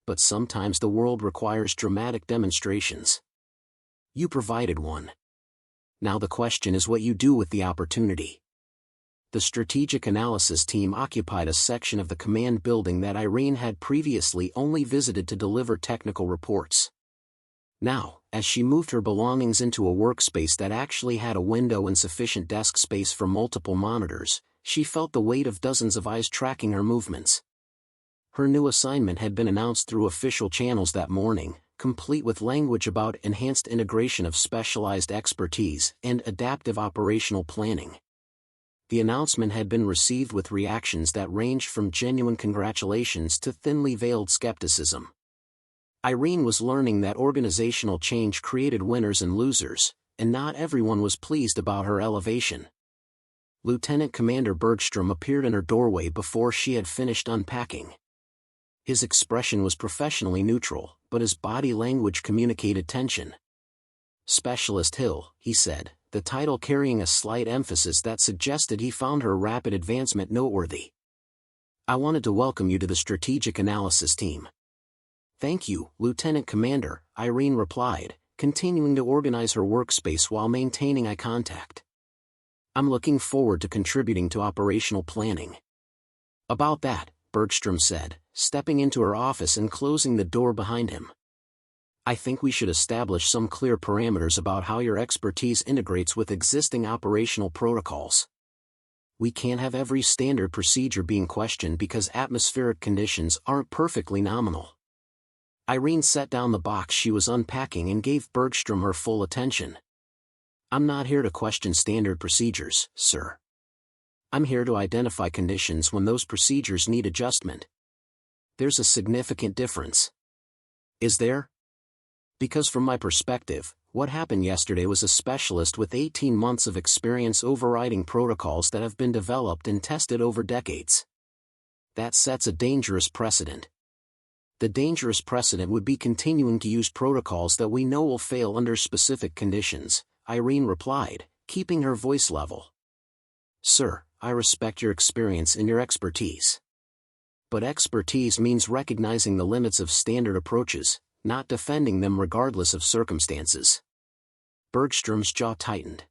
But sometimes the world requires dramatic demonstrations. You provided one. Now the question is what you do with the opportunity. The strategic analysis team occupied a section of the command building that Irene had previously only visited to deliver technical reports. Now, as she moved her belongings into a workspace that actually had a window and sufficient desk space for multiple monitors, she felt the weight of dozens of eyes tracking her movements. Her new assignment had been announced through official channels that morning, complete with language about enhanced integration of specialized expertise and adaptive operational planning. The announcement had been received with reactions that ranged from genuine congratulations to thinly veiled skepticism. Irene was learning that organizational change created winners and losers, and not everyone was pleased about her elevation. Lieutenant Commander Bergstrom appeared in her doorway before she had finished unpacking. His expression was professionally neutral, but his body language communicated tension. Specialist Hill, he said, the title carrying a slight emphasis that suggested he found her rapid advancement noteworthy. I wanted to welcome you to the strategic analysis team. Thank you, Lieutenant Commander, Irene replied, continuing to organize her workspace while maintaining eye contact. I'm looking forward to contributing to operational planning. About that, Bergstrom said, stepping into her office and closing the door behind him. I think we should establish some clear parameters about how your expertise integrates with existing operational protocols. We can't have every standard procedure being questioned because atmospheric conditions aren't perfectly nominal. Irene set down the box she was unpacking and gave Bergstrom her full attention. "I'm not here to question standard procedures, sir. I'm here to identify conditions when those procedures need adjustment. There's a significant difference." "Is there?" "Because from my perspective, what happened yesterday was a specialist with 18 months of experience overriding protocols that have been developed and tested over decades. That sets a dangerous precedent. The dangerous precedent would be continuing to use protocols that we know will fail under specific conditions," Irene replied, keeping her voice level. "Sir, I respect your experience and your expertise. But expertise means recognizing the limits of standard approaches, not defending them regardless of circumstances." Bergstrom's jaw tightened.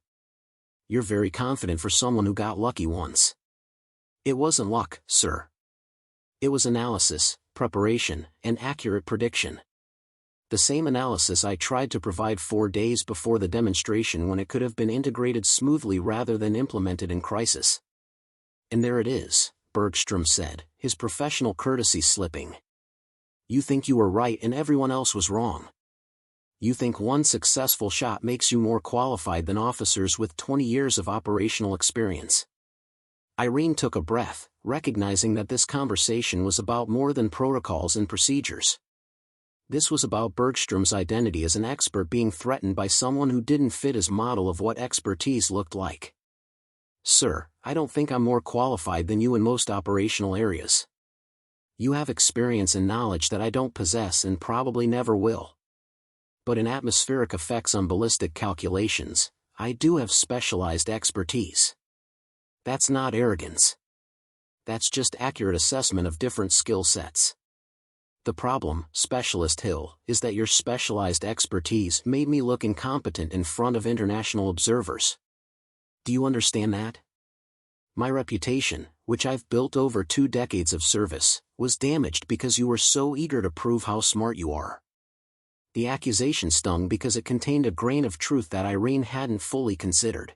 "You're very confident for someone who got lucky once." "It wasn't luck, sir. It was analysis, preparation, and accurate prediction. The same analysis I tried to provide 4 days before the demonstration when it could have been integrated smoothly rather than implemented in crisis." "And there it is," Bergstrom said, his professional courtesy slipping. "You think you were right and everyone else was wrong. You think one successful shot makes you more qualified than officers with 20 years of operational experience." Irene took a breath, recognizing that this conversation was about more than protocols and procedures. This was about Bergstrom's identity as an expert being threatened by someone who didn't fit his model of what expertise looked like. "Sir, I don't think I'm more qualified than you in most operational areas. You have experience and knowledge that I don't possess and probably never will. But in atmospheric effects on ballistic calculations, I do have specialized expertise. That's not arrogance. That's just accurate assessment of different skill sets. The problem, Specialist Hill, is that your specialized expertise made me look incompetent in front of international observers. Do you understand that? My reputation, which I've built over 2 decades of service, was damaged because you were so eager to prove how smart you are." The accusation stung because it contained a grain of truth that Irene hadn't fully considered.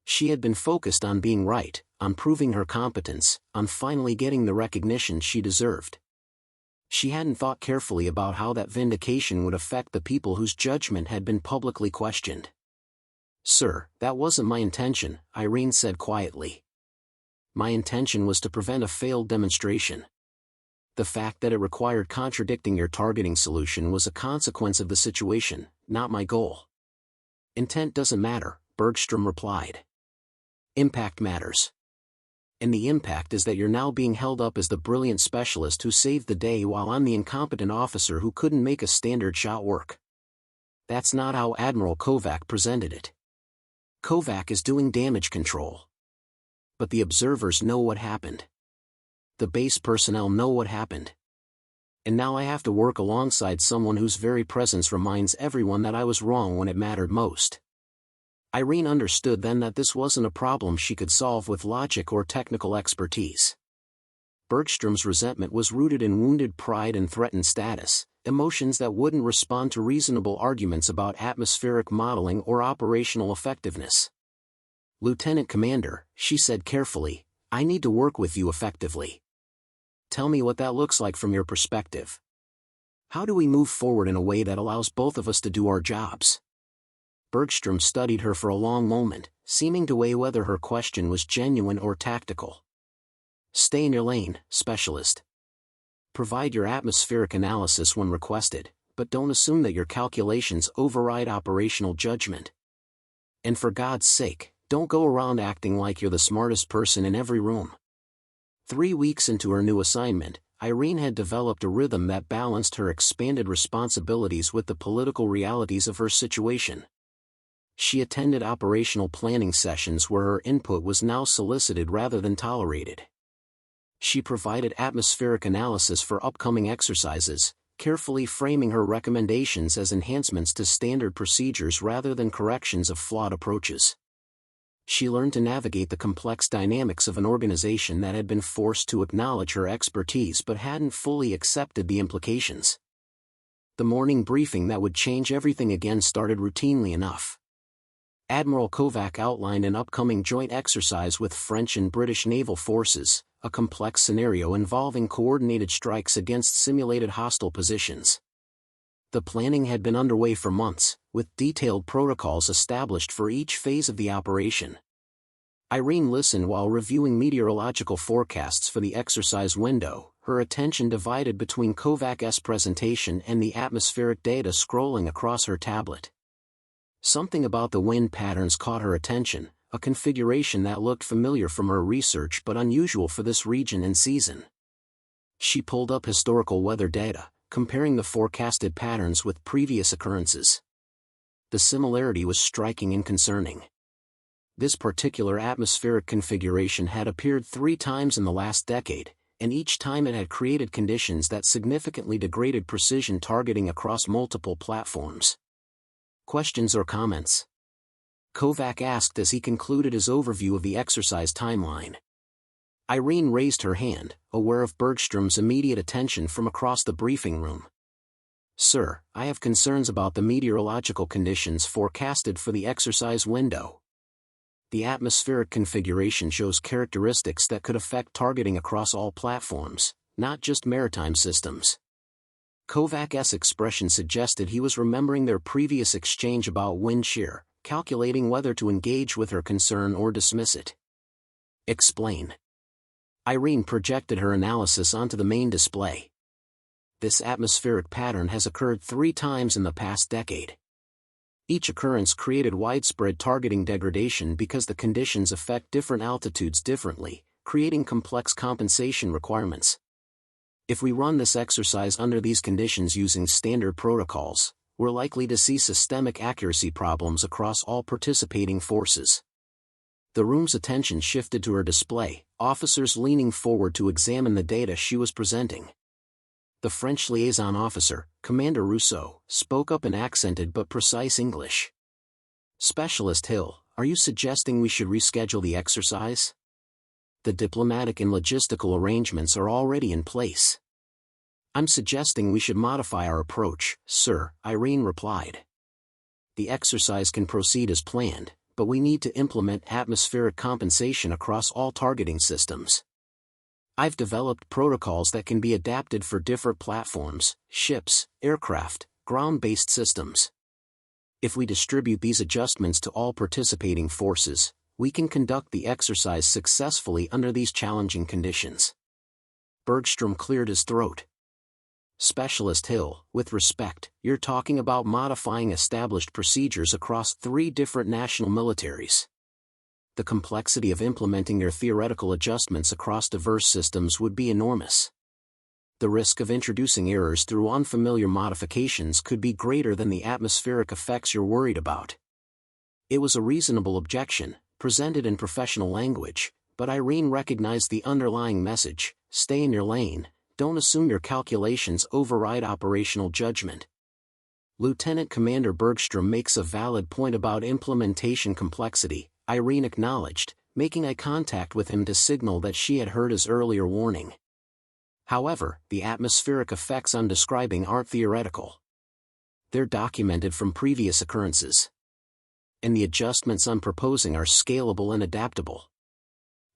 She had been focused on being right, on proving her competence, on finally getting the recognition she deserved. She hadn't thought carefully about how that vindication would affect the people whose judgment had been publicly questioned. "Sir, that wasn't my intention," Irene said quietly. "My intention was to prevent a failed demonstration. The fact that it required contradicting your targeting solution was a consequence of the situation, not my goal." "Intent doesn't matter," Bergstrom replied. "Impact matters. And the impact is that you're now being held up as the brilliant specialist who saved the day while I'm the incompetent officer who couldn't make a standard shot work. That's not how Admiral Kovač presented it. Kovač is doing damage control. But the observers know what happened. The base personnel know what happened. And now I have to work alongside someone whose very presence reminds everyone that I was wrong when it mattered most." Irene understood then that this wasn't a problem she could solve with logic or technical expertise. Bergstrom's resentment was rooted in wounded pride and threatened status, emotions that wouldn't respond to reasonable arguments about atmospheric modeling or operational effectiveness. "Lieutenant Commander," she said carefully, "I need to work with you effectively. Tell me what that looks like from your perspective. How do we move forward in a way that allows both of us to do our jobs?" Bergstrom studied her for a long moment, seeming to weigh whether her question was genuine or tactical. "Stay in your lane, specialist. Provide your atmospheric analysis when requested, but don't assume that your calculations override operational judgment. And for God's sake, don't go around acting like you're the smartest person in every room." 3 weeks into her new assignment, Irene had developed a rhythm that balanced her expanded responsibilities with the political realities of her situation. She attended operational planning sessions where her input was now solicited rather than tolerated. She provided atmospheric analysis for upcoming exercises, carefully framing her recommendations as enhancements to standard procedures rather than corrections of flawed approaches. She learned to navigate the complex dynamics of an organization that had been forced to acknowledge her expertise but hadn't fully accepted the implications. The morning briefing that would change everything again started routinely enough. Admiral Kovač outlined an upcoming joint exercise with French and British naval forces, a complex scenario involving coordinated strikes against simulated hostile positions. The planning had been underway for months, with detailed protocols established for each phase of the operation. Irene listened while reviewing meteorological forecasts for the exercise window, her attention divided between Kovač's presentation and the atmospheric data scrolling across her tablet. Something about the wind patterns caught her attention, a configuration that looked familiar from her research but unusual for this region and season. She pulled up historical weather data, comparing the forecasted patterns with previous occurrences. The similarity was striking and concerning. This particular atmospheric configuration had appeared 3 times in the last decade, and each time it had created conditions that significantly degraded precision targeting across multiple platforms. Questions or comments? Kovač asked as he concluded his overview of the exercise timeline. Irene raised her hand, aware of Bergstrom's immediate attention from across the briefing room. Sir, I have concerns about the meteorological conditions forecasted for the exercise window. The atmospheric configuration shows characteristics that could affect targeting across all platforms, not just maritime systems. Kovač's expression suggested he was remembering their previous exchange about wind shear, calculating whether to engage with her concern or dismiss it. Explain. Irene projected her analysis onto the main display. This atmospheric pattern has occurred 3 times in the past decade. Each occurrence created widespread targeting degradation because the conditions affect different altitudes differently, creating complex compensation requirements. If we run this exercise under these conditions using standard protocols, we're likely to see systemic accuracy problems across all participating forces. The room's attention shifted to her display, officers leaning forward to examine the data she was presenting. The French liaison officer, Commander Rousseau, spoke up in accented but precise English. Specialist Hill, are you suggesting we should reschedule the exercise? The diplomatic and logistical arrangements are already in place. I'm suggesting we should modify our approach, sir, Irene replied. The exercise can proceed as planned, but we need to implement atmospheric compensation across all targeting systems. I've developed protocols that can be adapted for different platforms, ships, aircraft, ground-based systems. If we distribute these adjustments to all participating forces, we can conduct the exercise successfully under these challenging conditions. Bergstrom cleared his throat. Specialist Hill, with respect, you're talking about modifying established procedures across 3 different national militaries. The complexity of implementing their theoretical adjustments across diverse systems would be enormous. The risk of introducing errors through unfamiliar modifications could be greater than the atmospheric effects you're worried about. It was a reasonable objection, presented in professional language, but Irene recognized the underlying message: stay in your lane, don't assume your calculations override operational judgment. Lieutenant Commander Bergstrom makes a valid point about implementation complexity, Irene acknowledged, making eye contact with him to signal that she had heard his earlier warning. However, the atmospheric effects I'm describing aren't theoretical. They're documented from previous occurrences. And the adjustments I'm proposing are scalable and adaptable.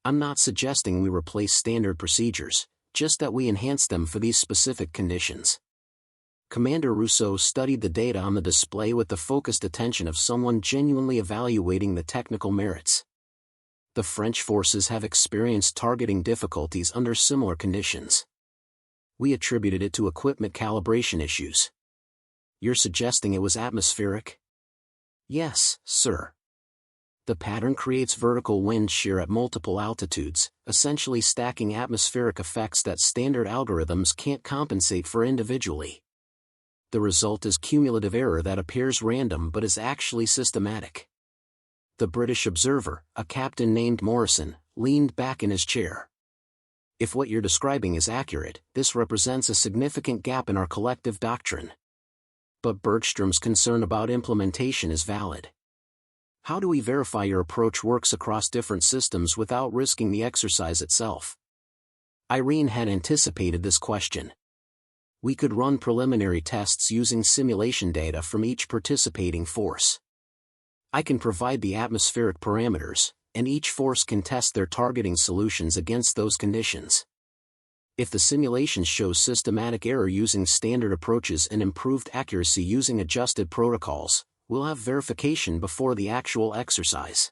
I'm not suggesting we replace standard procedures, just that we enhance them for these specific conditions. Commander Rousseau studied the data on the display with the focused attention of someone genuinely evaluating the technical merits. The French forces have experienced targeting difficulties under similar conditions. We attributed it to equipment calibration issues. You're suggesting it was atmospheric? Yes, sir. The pattern creates vertical wind shear at multiple altitudes, essentially stacking atmospheric effects that standard algorithms can't compensate for individually. The result is cumulative error that appears random but is actually systematic. The British observer, a captain named Morrison, leaned back in his chair. If what you're describing is accurate, this represents a significant gap in our collective doctrine. But Bergstrom's concern about implementation is valid. How do we verify your approach works across different systems without risking the exercise itself? Irene had anticipated this question. We could run preliminary tests using simulation data from each participating force. I can provide the atmospheric parameters, and each force can test their targeting solutions against those conditions. If the simulation shows systematic error using standard approaches and improved accuracy using adjusted protocols, we'll have verification before the actual exercise.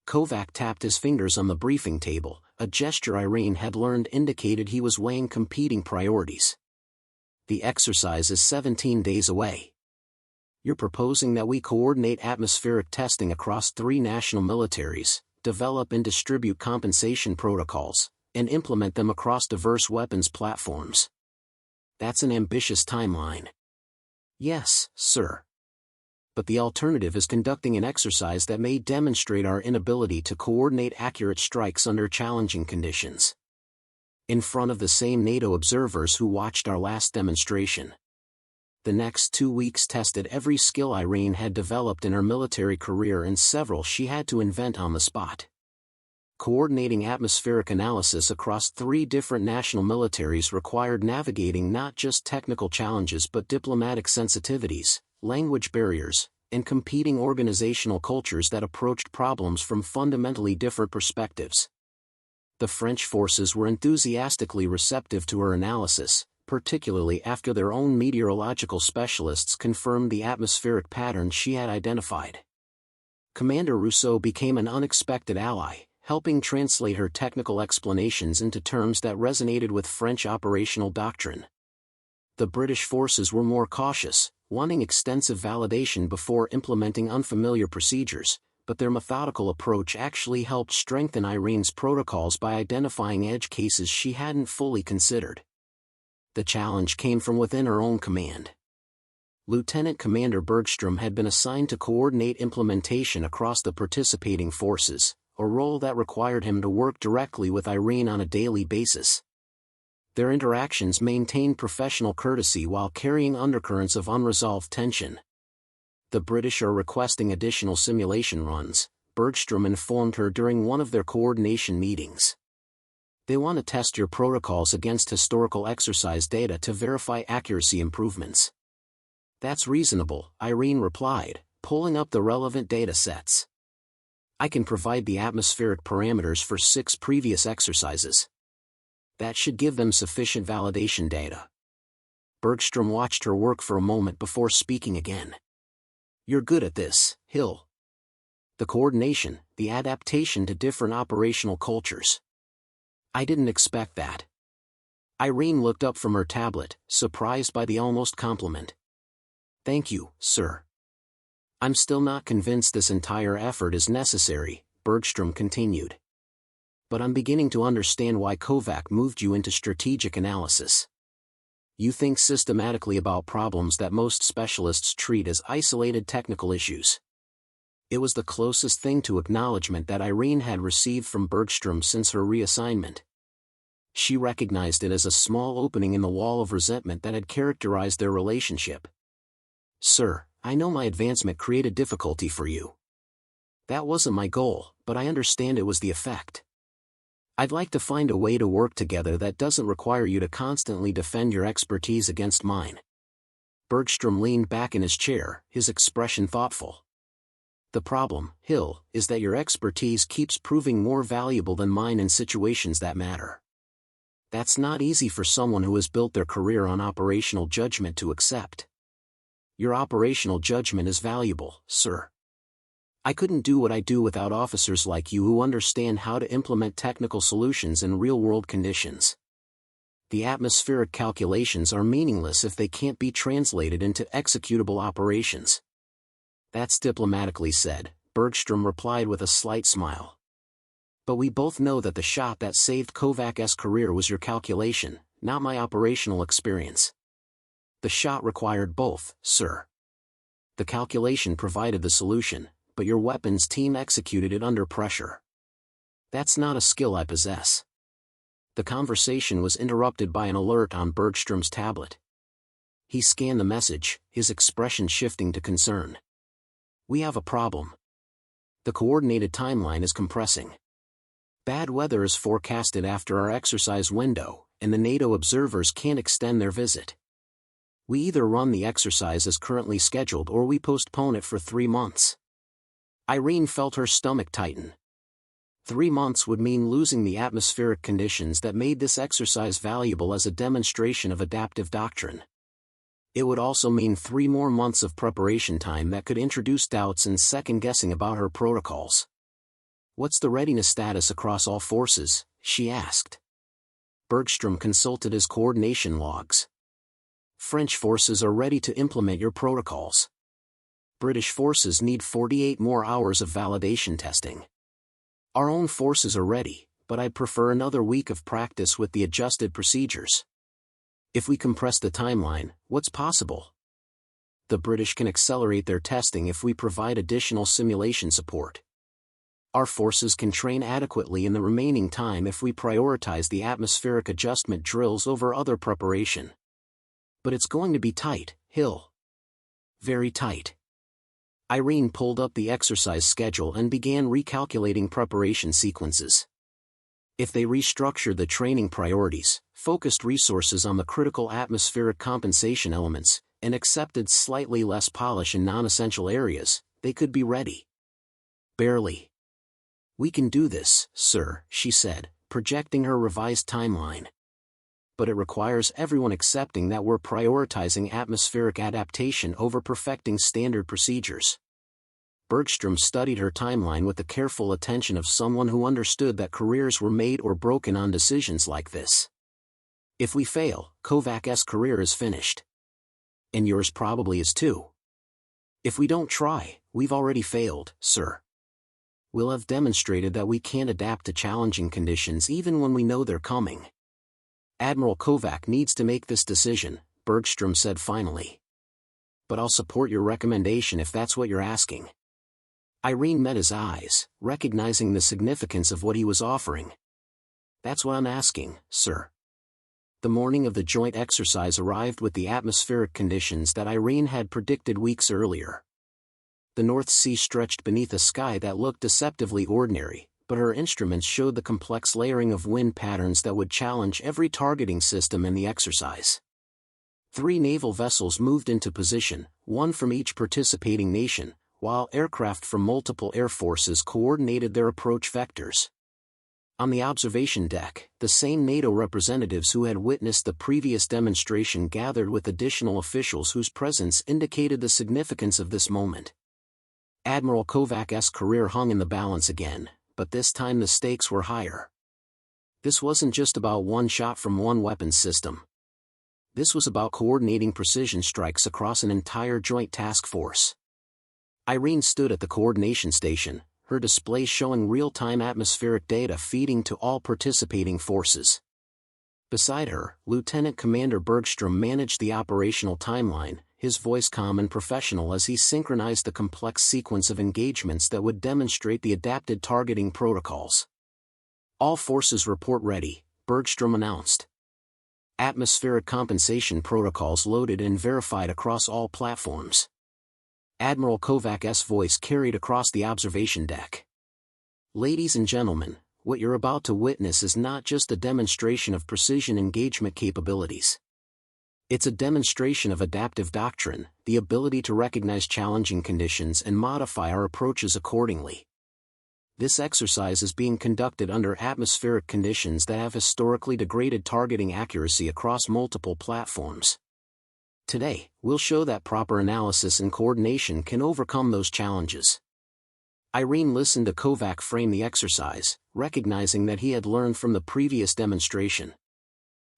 Kovač tapped his fingers on the briefing table, a gesture Irene had learned indicated he was weighing competing priorities. The exercise is 17 days away. You're proposing that we coordinate atmospheric testing across 3 national militaries, develop and distribute compensation protocols, and implement them across diverse weapons platforms. That's an ambitious timeline. Yes, sir. But the alternative is conducting an exercise that may demonstrate our inability to coordinate accurate strikes under challenging conditions. In front of the same NATO observers who watched our last demonstration. The next 2 weeks tested every skill Irene had developed in her military career and several she had to invent on the spot. Coordinating atmospheric analysis across 3 different national militaries required navigating not just technical challenges but diplomatic sensitivities, language barriers, and competing organizational cultures that approached problems from fundamentally different perspectives. The French forces were enthusiastically receptive to her analysis, particularly after their own meteorological specialists confirmed the atmospheric patterns she had identified. Commander Rousseau became an unexpected ally, helping translate her technical explanations into terms that resonated with French operational doctrine. The British forces were more cautious, wanting extensive validation before implementing unfamiliar procedures, but their methodical approach actually helped strengthen Irene's protocols by identifying edge cases she hadn't fully considered. The challenge came from within her own command. Lieutenant Commander Bergstrom had been assigned to coordinate implementation across the participating forces, a role that required him to work directly with Irene on a daily basis. Their interactions maintained professional courtesy while carrying undercurrents of unresolved tension. The British are requesting additional simulation runs, Bergstrom informed her during one of their coordination meetings. They want to test your protocols against historical exercise data to verify accuracy improvements. That's reasonable, Irene replied, pulling up the relevant data sets. I can provide the atmospheric parameters for 6 previous exercises. That should give them sufficient validation data. Bergstrom watched her work for a moment before speaking again. You're good at this, Hill. The coordination, the adaptation to different operational cultures. I didn't expect that. Irene looked up from her tablet, surprised by the almost compliment. Thank you, sir. I'm still not convinced this entire effort is necessary, Bergstrom continued. But I'm beginning to understand why Kovač moved you into strategic analysis. You think systematically about problems that most specialists treat as isolated technical issues. It was the closest thing to acknowledgement that Irene had received from Bergstrom since her reassignment. She recognized it as a small opening in the wall of resentment that had characterized their relationship. Sir, I know my advancement created difficulty for you. That wasn't my goal, but I understand it was the effect. I'd like to find a way to work together that doesn't require you to constantly defend your expertise against mine. Bergstrom leaned back in his chair, his expression thoughtful. The problem, Hill, is that your expertise keeps proving more valuable than mine in situations that matter. That's not easy for someone who has built their career on operational judgment to accept. Your operational judgment is valuable, sir. I couldn't do what I do without officers like you who understand how to implement technical solutions in real-world conditions. The atmospheric calculations are meaningless if they can't be translated into executable operations. That's diplomatically said, Bergstrom replied with a slight smile. But we both know that the shot that saved Kovač's career was your calculation, not my operational experience. The shot required both, sir. The calculation provided the solution, but your weapons team executed it under pressure. That's not a skill I possess. The conversation was interrupted by an alert on Bergstrom's tablet. He scanned the message, his expression shifting to concern. We have a problem. The coordinated timeline is compressing. Bad weather is forecasted after our exercise window, and the NATO observers can't extend their visit. We either run the exercise as currently scheduled or we postpone it for 3 months. Irene felt her stomach tighten. 3 months would mean losing the atmospheric conditions that made this exercise valuable as a demonstration of adaptive doctrine. It would also mean 3 more months of preparation time that could introduce doubts and second-guessing about her protocols. "What's the readiness status across all forces?" she asked. Bergstrom consulted his coordination logs. "French forces are ready to implement your protocols. British forces need 48 more hours of validation testing. Our own forces are ready, but I'd prefer another week of practice with the adjusted procedures. If we compress the timeline, what's possible? The British can accelerate their testing if we provide additional simulation support. Our forces can train adequately in the remaining time if we prioritize the atmospheric adjustment drills over other preparation. But it's going to be tight, Hill. Very tight." Irene pulled up the exercise schedule and began recalculating preparation sequences. If they restructured the training priorities, focused resources on the critical atmospheric compensation elements, and accepted slightly less polish in non-essential areas, they could be ready. "Barely. We can do this, sir," she said, projecting her revised timeline. "But it requires everyone accepting that we're prioritizing atmospheric adaptation over perfecting standard procedures." Bergstrom studied her timeline with the careful attention of someone who understood that careers were made or broken on decisions like this. "If we fail, Kovač's career is finished. And yours probably is too. If we don't try, we've already failed, sir. We'll have demonstrated that we can't adapt to challenging conditions even when we know they're coming." "Admiral Kovač needs to make this decision," Bergstrom said finally. "But I'll support your recommendation if that's what you're asking." Irene met his eyes, recognizing the significance of what he was offering. "That's what I'm asking, sir." The morning of the joint exercise arrived with the atmospheric conditions that Irene had predicted weeks earlier. The North Sea stretched beneath a sky that looked deceptively ordinary, but her instruments showed the complex layering of wind patterns that would challenge every targeting system in the exercise. 3 naval vessels moved into position, one from each participating nation, while aircraft from multiple air forces coordinated their approach vectors. On the observation deck, the same NATO representatives who had witnessed the previous demonstration gathered with additional officials whose presence indicated the significance of this moment. Admiral Kovač's career hung in the balance again, but this time the stakes were higher. This wasn't just about one shot from one weapons system. This was about coordinating precision strikes across an entire joint task force. Irene stood at the coordination station, her display showing real-time atmospheric data feeding to all participating forces. Beside her, Lieutenant Commander Bergstrom managed the operational timeline, his voice calm and professional as he synchronized the complex sequence of engagements that would demonstrate the adapted targeting protocols. "All forces report ready," Bergstrom announced. "Atmospheric compensation protocols loaded and verified across all platforms." Admiral Kovač's voice carried across the observation deck. "Ladies and gentlemen, what you're about to witness is not just a demonstration of precision engagement capabilities. It's a demonstration of adaptive doctrine, the ability to recognize challenging conditions and modify our approaches accordingly. This exercise is being conducted under atmospheric conditions that have historically degraded targeting accuracy across multiple platforms. Today, we'll show that proper analysis and coordination can overcome those challenges." Irene listened to Kovač frame the exercise, recognizing that he had learned from the previous demonstration.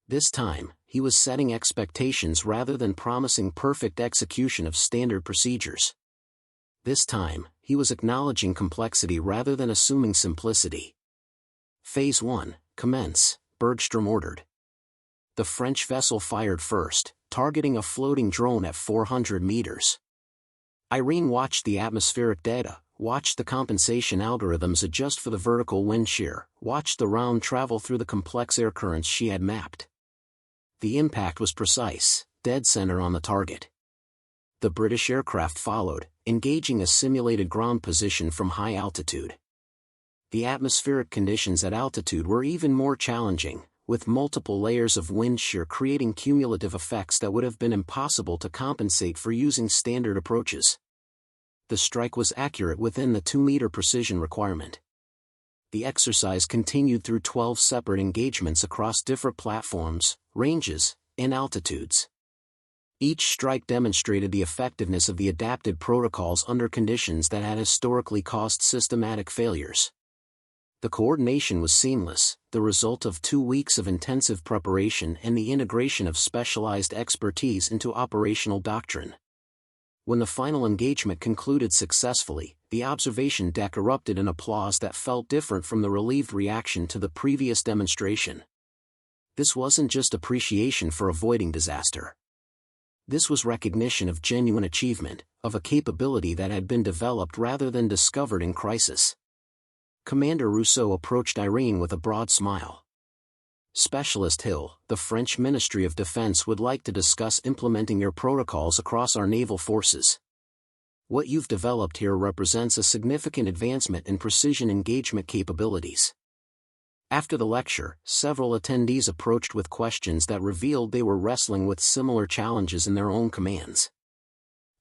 This time, he was setting expectations rather than promising perfect execution of standard procedures. This time, he was acknowledging complexity rather than assuming simplicity. "Phase 1, commence," Bergstrom ordered. The French vessel fired first, targeting a floating drone at 400 meters. Irene watched the atmospheric data, watched the compensation algorithms adjust for the vertical wind shear, watched the round travel through the complex air currents she had mapped. The impact was precise, dead center on the target. The British aircraft followed, engaging a simulated ground position from high altitude. The atmospheric conditions at altitude were even more challenging, with multiple layers of wind shear creating cumulative effects that would have been impossible to compensate for using standard approaches. The strike was accurate within the 2-meter precision requirement. the exercise continued through 12 separate engagements across different platforms, ranges, and altitudes. Each strike demonstrated the effectiveness of the adapted protocols under conditions that had historically caused systematic failures. The coordination was seamless, the result of 2 weeks of intensive preparation and the integration of specialized expertise into operational doctrine. When the final engagement concluded successfully, the observation deck erupted in applause that felt different from the relieved reaction to the previous demonstration. This wasn't just appreciation for avoiding disaster. This was recognition of genuine achievement, of a capability that had been developed rather than discovered in crisis. Commander Rousseau approached Irene with a broad smile. Specialist Hill, the French Ministry of Defense would like to discuss implementing your protocols across our naval forces. What you've developed here represents a significant advancement in precision engagement capabilities. After the lecture, several attendees approached with questions that revealed they were wrestling with similar challenges in their own commands.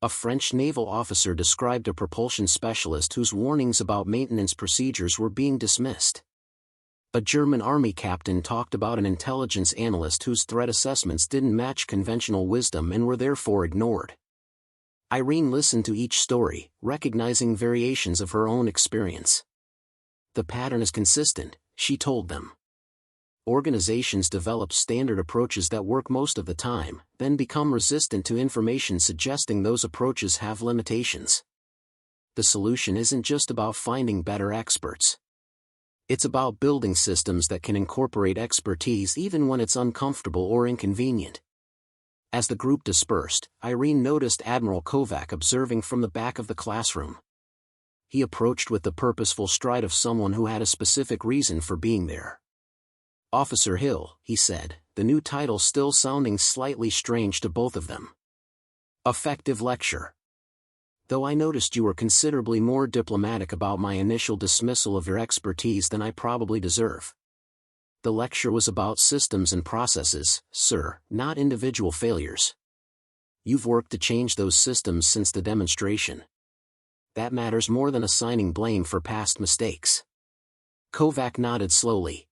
A French naval officer described a propulsion specialist whose warnings about maintenance procedures were being dismissed. A German army captain talked about an intelligence analyst whose threat assessments didn't match conventional wisdom and were therefore ignored. Irene listened to each story, recognizing variations of her own experience. The pattern is consistent, she told them. Organizations develop standard approaches that work most of the time, then become resistant to information suggesting those approaches have limitations. The solution isn't just about finding better experts. It's about building systems that can incorporate expertise even when it's uncomfortable or inconvenient. As the group dispersed, Irene noticed Admiral Kovač observing from the back of the classroom. He approached with the purposeful stride of someone who had a specific reason for being there. Officer Hill, he said, the new title still sounding slightly strange to both of them. Effective lecture. Though I noticed you were considerably more diplomatic about my initial dismissal of your expertise than I probably deserve. The lecture was about systems and processes, sir, not individual failures. You've worked to change those systems since the demonstration. That matters more than assigning blame for past mistakes. Kovač nodded slowly.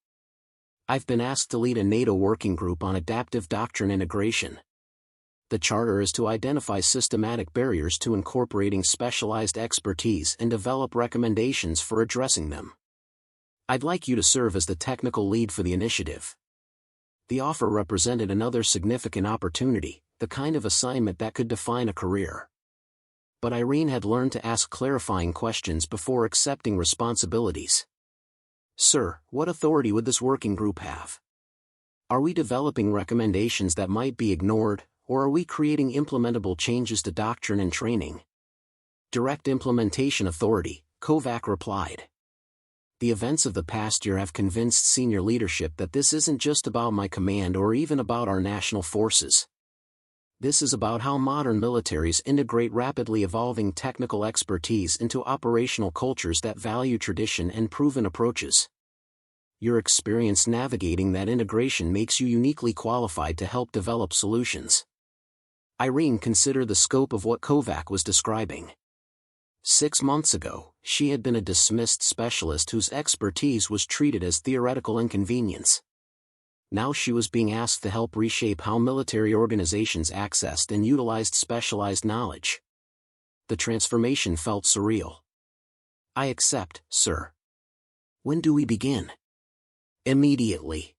I've been asked to lead a NATO working group on adaptive doctrine integration. The charter is to identify systematic barriers to incorporating specialized expertise and develop recommendations for addressing them. I'd like you to serve as the technical lead for the initiative. The offer represented another significant opportunity, the kind of assignment that could define a career. But Irene had learned to ask clarifying questions before accepting responsibilities. Sir, what authority would this working group have? Are we developing recommendations that might be ignored, or are we creating implementable changes to doctrine and training? Direct implementation authority, Kovač replied. The events of the past year have convinced senior leadership that this isn't just about my command or even about our national forces. This is about how modern militaries integrate rapidly evolving technical expertise into operational cultures that value tradition and proven approaches. Your experience navigating that integration makes you uniquely qualified to help develop solutions. Irene considered the scope of what Kovač was describing. 6 months ago, she had been a dismissed specialist whose expertise was treated as theoretical inconvenience. Now she was being asked to help reshape how military organizations accessed and utilized specialized knowledge. The transformation felt surreal. I accept, sir. When do we begin? Immediately.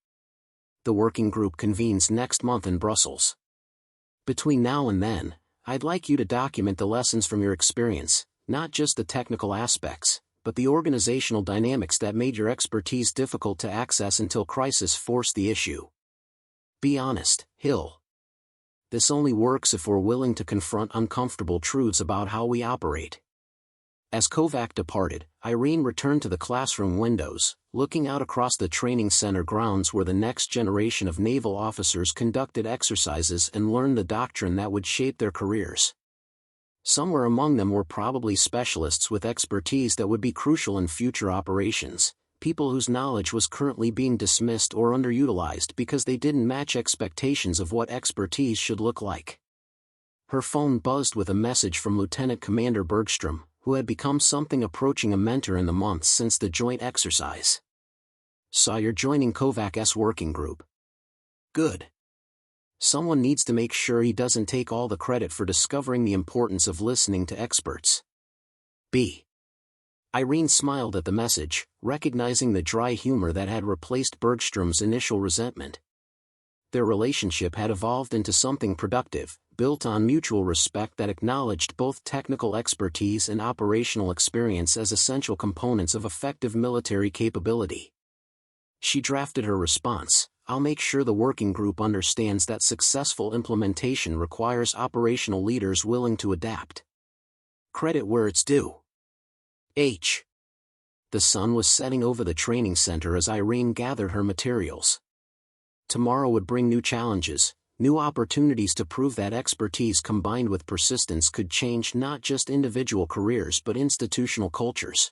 The working group convenes next month in Brussels. Between now and then, I'd like you to document the lessons from your experience, not just the technical aspects, but the organizational dynamics that made your expertise difficult to access until crisis forced the issue. Be honest, Hill. This only works if we're willing to confront uncomfortable truths about how we operate. As Kovač departed, Irene returned to the classroom windows, looking out across the training center grounds where the next generation of naval officers conducted exercises and learned the doctrine that would shape their careers. Somewhere among them were probably specialists with expertise that would be crucial in future operations, people whose knowledge was currently being dismissed or underutilized because they didn't match expectations of what expertise should look like. Her phone buzzed with a message from Lieutenant Commander Bergstrom, who had become something approaching a mentor in the months since the joint exercise. "So you're joining Kovac's working group. Good. Someone needs to make sure he doesn't take all the credit for discovering the importance of listening to experts." B. Irene smiled at the message, recognizing the dry humor that had replaced Bergstrom's initial resentment. Their relationship had evolved into something productive, built on mutual respect that acknowledged both technical expertise and operational experience as essential components of effective military capability. She drafted her response: "I'll make sure the working group understands that successful implementation requires operational leaders willing to adapt. Credit where it's due." H. The sun was setting over the training center as Irene gathered her materials. Tomorrow would bring new challenges, new opportunities to prove that expertise combined with persistence could change not just individual careers but institutional cultures.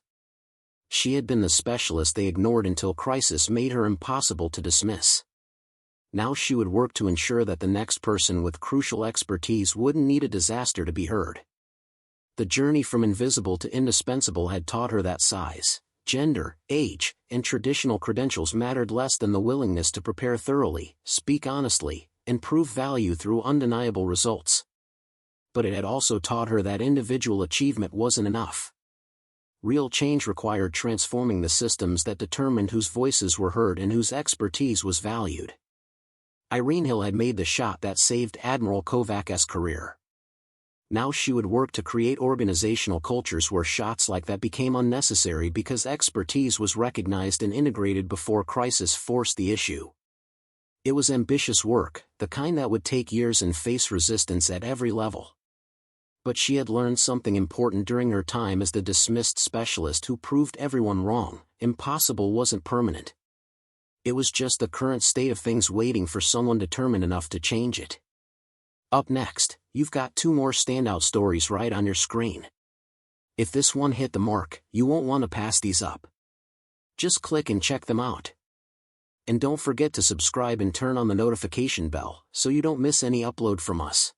She had been the specialist they ignored until crisis made her impossible to dismiss. Now she would work to ensure that the next person with crucial expertise wouldn't need a disaster to be heard. The journey from invisible to indispensable had taught her that size, gender, age, and traditional credentials mattered less than the willingness to prepare thoroughly, speak honestly, and prove value through undeniable results. But it had also taught her that individual achievement wasn't enough. Real change required transforming the systems that determined whose voices were heard and whose expertise was valued. Irene Hill had made the shot that saved Admiral Kovač's career. Now she would work to create organizational cultures where shots like that became unnecessary because expertise was recognized and integrated before crisis forced the issue. It was ambitious work, the kind that would take years and face resistance at every level. But she had learned something important during her time as the dismissed specialist who proved everyone wrong: impossible wasn't permanent. It was just the current state of things waiting for someone determined enough to change it. Up next, you've got 2 more standout stories right on your screen. If this one hit the mark, you won't want to pass these up. Just click and check them out. And don't forget to subscribe and turn on the notification bell so you don't miss any upload from us.